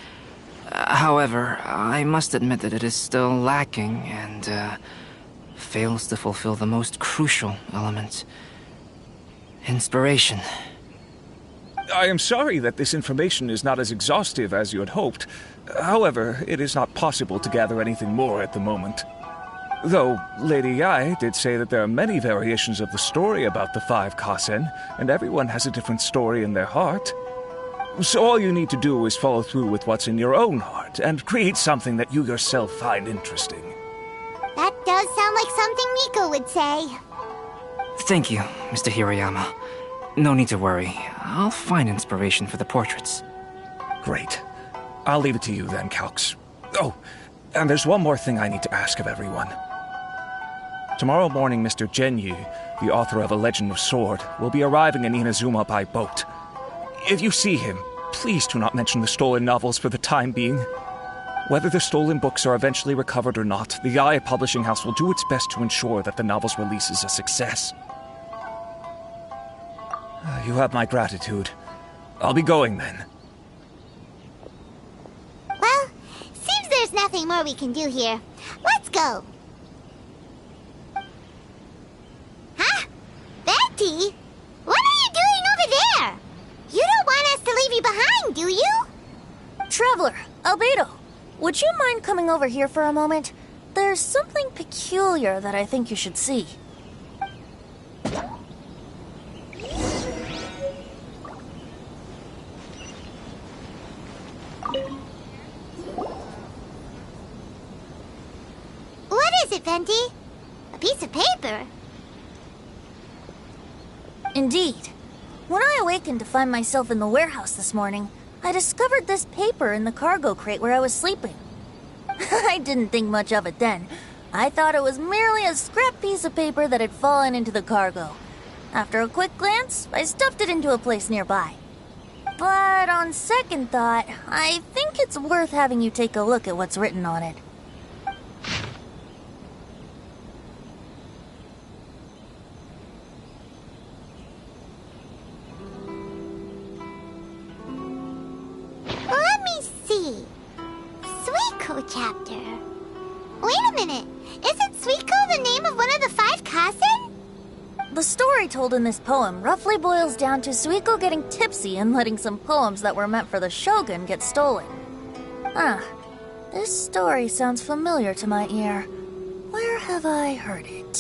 However, I must admit that it is still lacking and fails to fulfill the most crucial element. Inspiration. I am sorry that this information is not as exhaustive as you had hoped. However, it is not possible to gather anything more at the moment. Though, Lady Yae did say that there are many variations of the story about the 5 Kassen, and everyone has a different story in their heart. So all you need to do is follow through with what's in your own heart, and create something that you yourself find interesting. That does sound like something Miko would say. Thank you, Mr. Hirayama. No need to worry. I'll find inspiration for the portraits. Great. I'll leave it to you then, Calx. Oh, and there's one more thing I need to ask of everyone. Tomorrow morning, Mr. Genyu, the author of A Legend of Sword, will be arriving in Inazuma by boat. If you see him, please do not mention the stolen novels for the time being. Whether the stolen books are eventually recovered or not, the IA Publishing House will do its best to ensure that the novel's release is a success. You have my gratitude. I'll be going then. Well, seems there's nothing more we can do here. Let's go. Huh? Betty? What are you doing over there? You don't want us to leave you behind, do you? Traveler, Albedo, would you mind coming over here for a moment? There's something peculiar that I think you should see. What is it, Venti? A piece of paper? Indeed. When I awakened to find myself in the warehouse this morning, I discovered this paper in the cargo crate where I was sleeping. I didn't think much of it then. I thought it was merely a scrap piece of paper that had fallen into the cargo. After a quick glance, I stuffed it into a place nearby. But on second thought, I think it's worth having you take a look at what's written on it. Let me see. Suiko chapter. Wait a minute. Isn't Suiko the name of one of the 5 Kasen? The story told in this poem roughly boils down to Suiko getting tipsy and letting some poems that were meant for the Shogun get stolen. This story sounds familiar to my ear. Where have I heard it?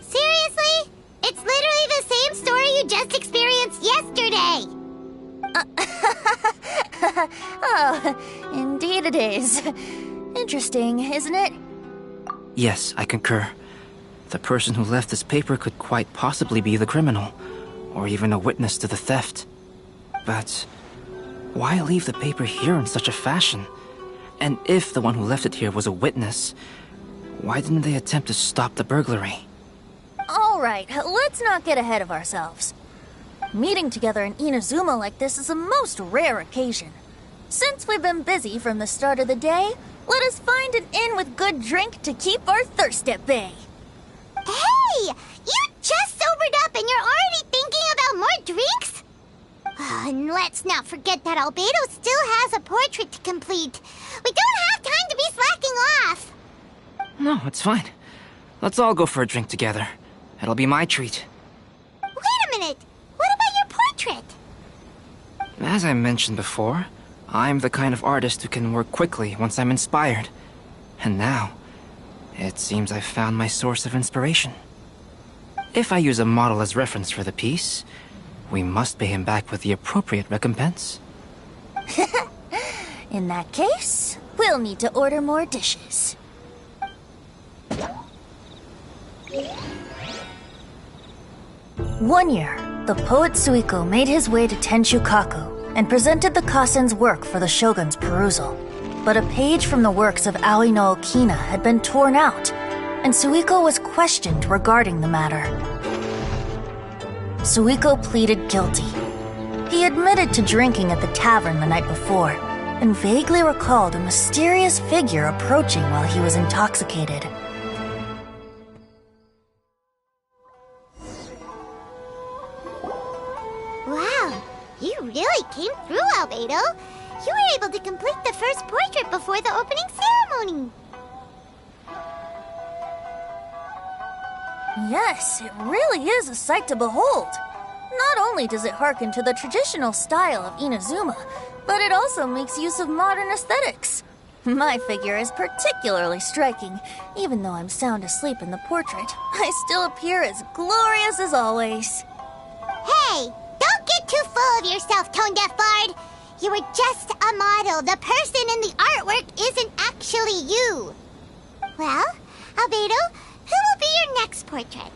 Seriously? It's literally the same story you just experienced yesterday. Oh, indeed it is. Interesting, isn't it? Yes, I concur. The person who left this paper could quite possibly be the criminal, or even a witness to the theft. But why leave the paper here in such a fashion? And if the one who left it here was a witness, why didn't they attempt to stop the burglary? Alright, let's not get ahead of ourselves. Meeting together in Inazuma like this is a most rare occasion. Since we've been busy from the start of the day, let us find an inn with good drink to keep our thirst at bay. Hey! You just sobered up and you're already thinking about more drinks? And let's not forget that Albedo still has a portrait to complete. We don't have time to be slacking off. No, it's fine. Let's all go for a drink together. It'll be my treat. Wait a minute. What about your portrait? As I mentioned before, I'm the kind of artist who can work quickly once I'm inspired. And now, it seems I've found my source of inspiration. If I use a model as reference for the piece, we must pay him back with the appropriate recompense. In that case, we'll need to order more dishes. One year, the poet Suiko made his way to Tenshukaku and presented the Kasen's work for the shogun's perusal. But a page from the works of Aoi no Okina had been torn out, and Suiko was questioned regarding the matter. Suiko pleaded guilty. He admitted to drinking at the tavern the night before, and vaguely recalled a mysterious figure approaching while he was intoxicated. Wow, you really came through, Albedo. You were able to complete the first portrait before the opening ceremony. Yes, it really is a sight to behold. Not only does it harken to the traditional style of Inazuma, but it also makes use of modern aesthetics. My figure is particularly striking. Even though I'm sound asleep in the portrait, I still appear as glorious as always. Hey, don't get too full of yourself, Tone Deaf Bard. You were just a model. The person in the artwork isn't actually you. Well, Albedo, who will be your next portrait?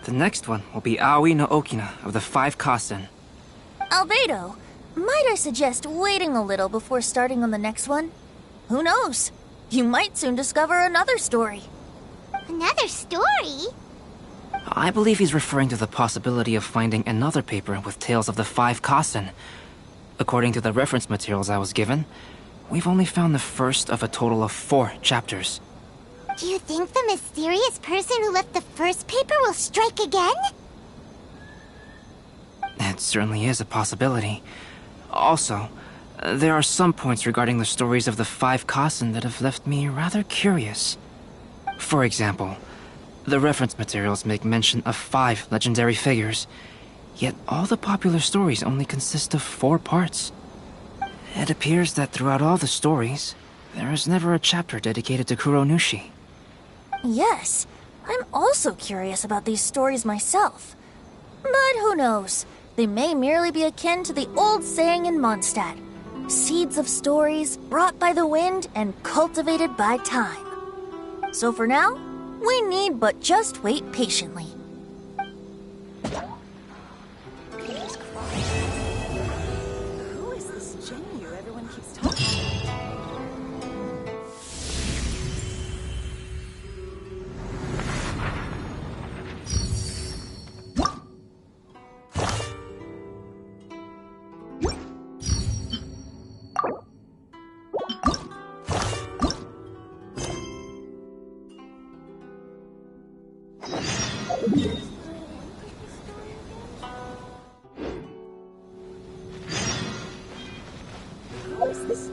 The next one will be Aoi no Okina of the 5 Kasen. Albedo, might I suggest waiting a little before starting on the next one? Who knows? You might soon discover another story. Another story? I believe he's referring to the possibility of finding another paper with tales of the 5 Kassen. According to the reference materials I was given, we've only found the first of a total of 4 chapters. Do you think the mysterious person who left the first paper will strike again? It certainly is a possibility. Also, there are some points regarding the stories of the 5 Kassen that have left me rather curious. For example, the reference materials make mention of 5 legendary figures, yet all the popular stories only consist of 4 parts. It appears that throughout all the stories, there is never a chapter dedicated to Kuronushi. Yes, I'm also curious about these stories myself. But who knows? They may merely be akin to the old saying in Mondstadt. Seeds of stories brought by the wind and cultivated by time. So for now, we need but just wait patiently. Who is this Jinyu everyone keeps talking about? Who is this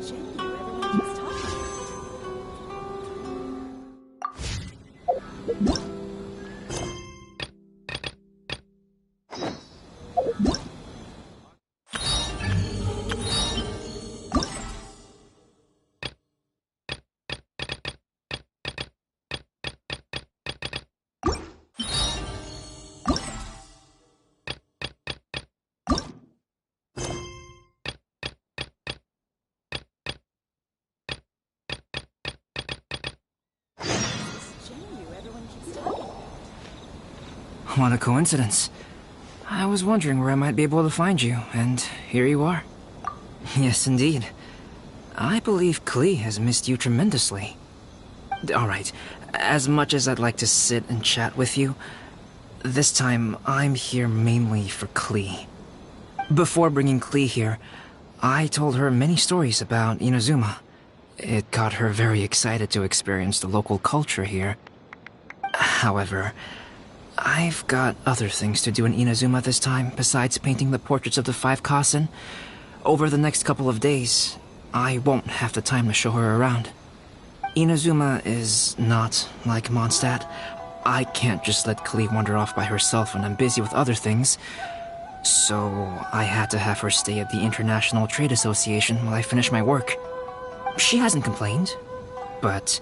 Jinyu everyone keeps talking about? What a coincidence. I was wondering where I might be able to find you, and here you are. Yes, indeed. I believe Klee has missed you tremendously. Alright, as much as I'd like to sit and chat with you, this time I'm here mainly for Klee. Before bringing Klee here, I told her many stories about Inazuma. It got her very excited to experience the local culture here. However, I've got other things to do in Inazuma this time, besides painting the portraits of the 5 Kassen. Over the next couple of days, I won't have the time to show her around. Inazuma is not like Mondstadt. I can't just let Klee wander off by herself when I'm busy with other things. So I had to have her stay at the International Trade Association while I finish my work. She hasn't complained, but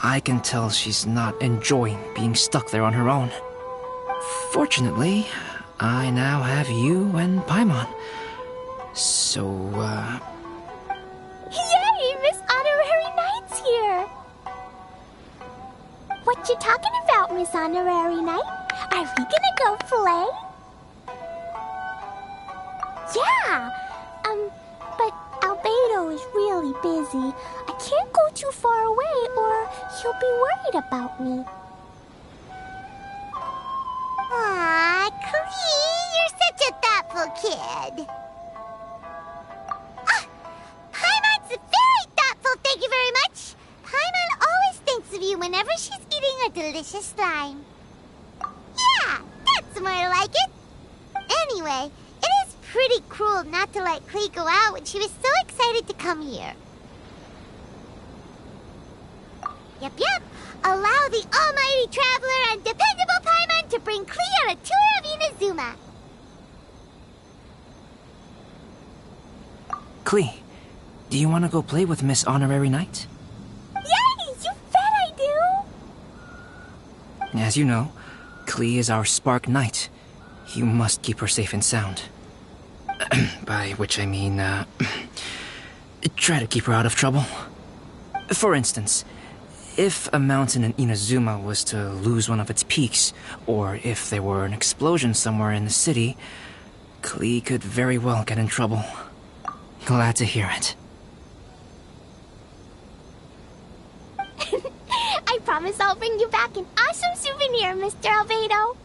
I can tell she's not enjoying being stuck there on her own. Fortunately, I now have you and Paimon. So, Yay! Miss Honorary Knight's here! What you talking about, Miss Honorary Knight? Are we gonna go play? Yeah! But Albedo is really busy. I can't go too far away or he'll be worried about me. Aw, Klee, you're such a thoughtful kid. Ah, Paimon's very thoughtful, thank you very much. Paimon always thinks of you whenever she's eating a delicious slime. Yeah, that's more like it. Anyway, it is pretty cruel not to let Klee go out when she was so excited to come here. Yep. Allow the almighty traveler and dependable Paimon to bring Klee on a tour of Inazuma. Klee, do you want to go play with Miss Honorary Knight? Yay! You bet I do! As you know, Klee is our Spark Knight. You must keep her safe and sound. By which I mean, try to keep her out of trouble. For instance, if a mountain in Inazuma was to lose one of its peaks, or if there were an explosion somewhere in the city, Klee could very well get in trouble. Glad to hear it. I promise I'll bring you back an awesome souvenir, Mr. Albedo.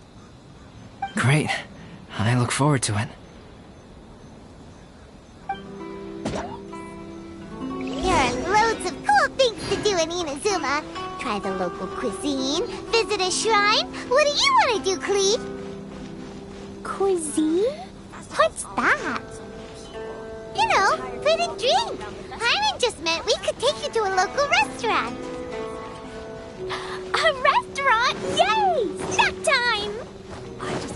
Great. I look forward to it. There are loads of cool things to do in Inazuma. Try the local cuisine, visit a shrine. What do you want to do, Cleve? Cuisine? What's that? You know, food and drink. Paimon just meant we could take you to a local restaurant. A restaurant? Yay! Snack time! I just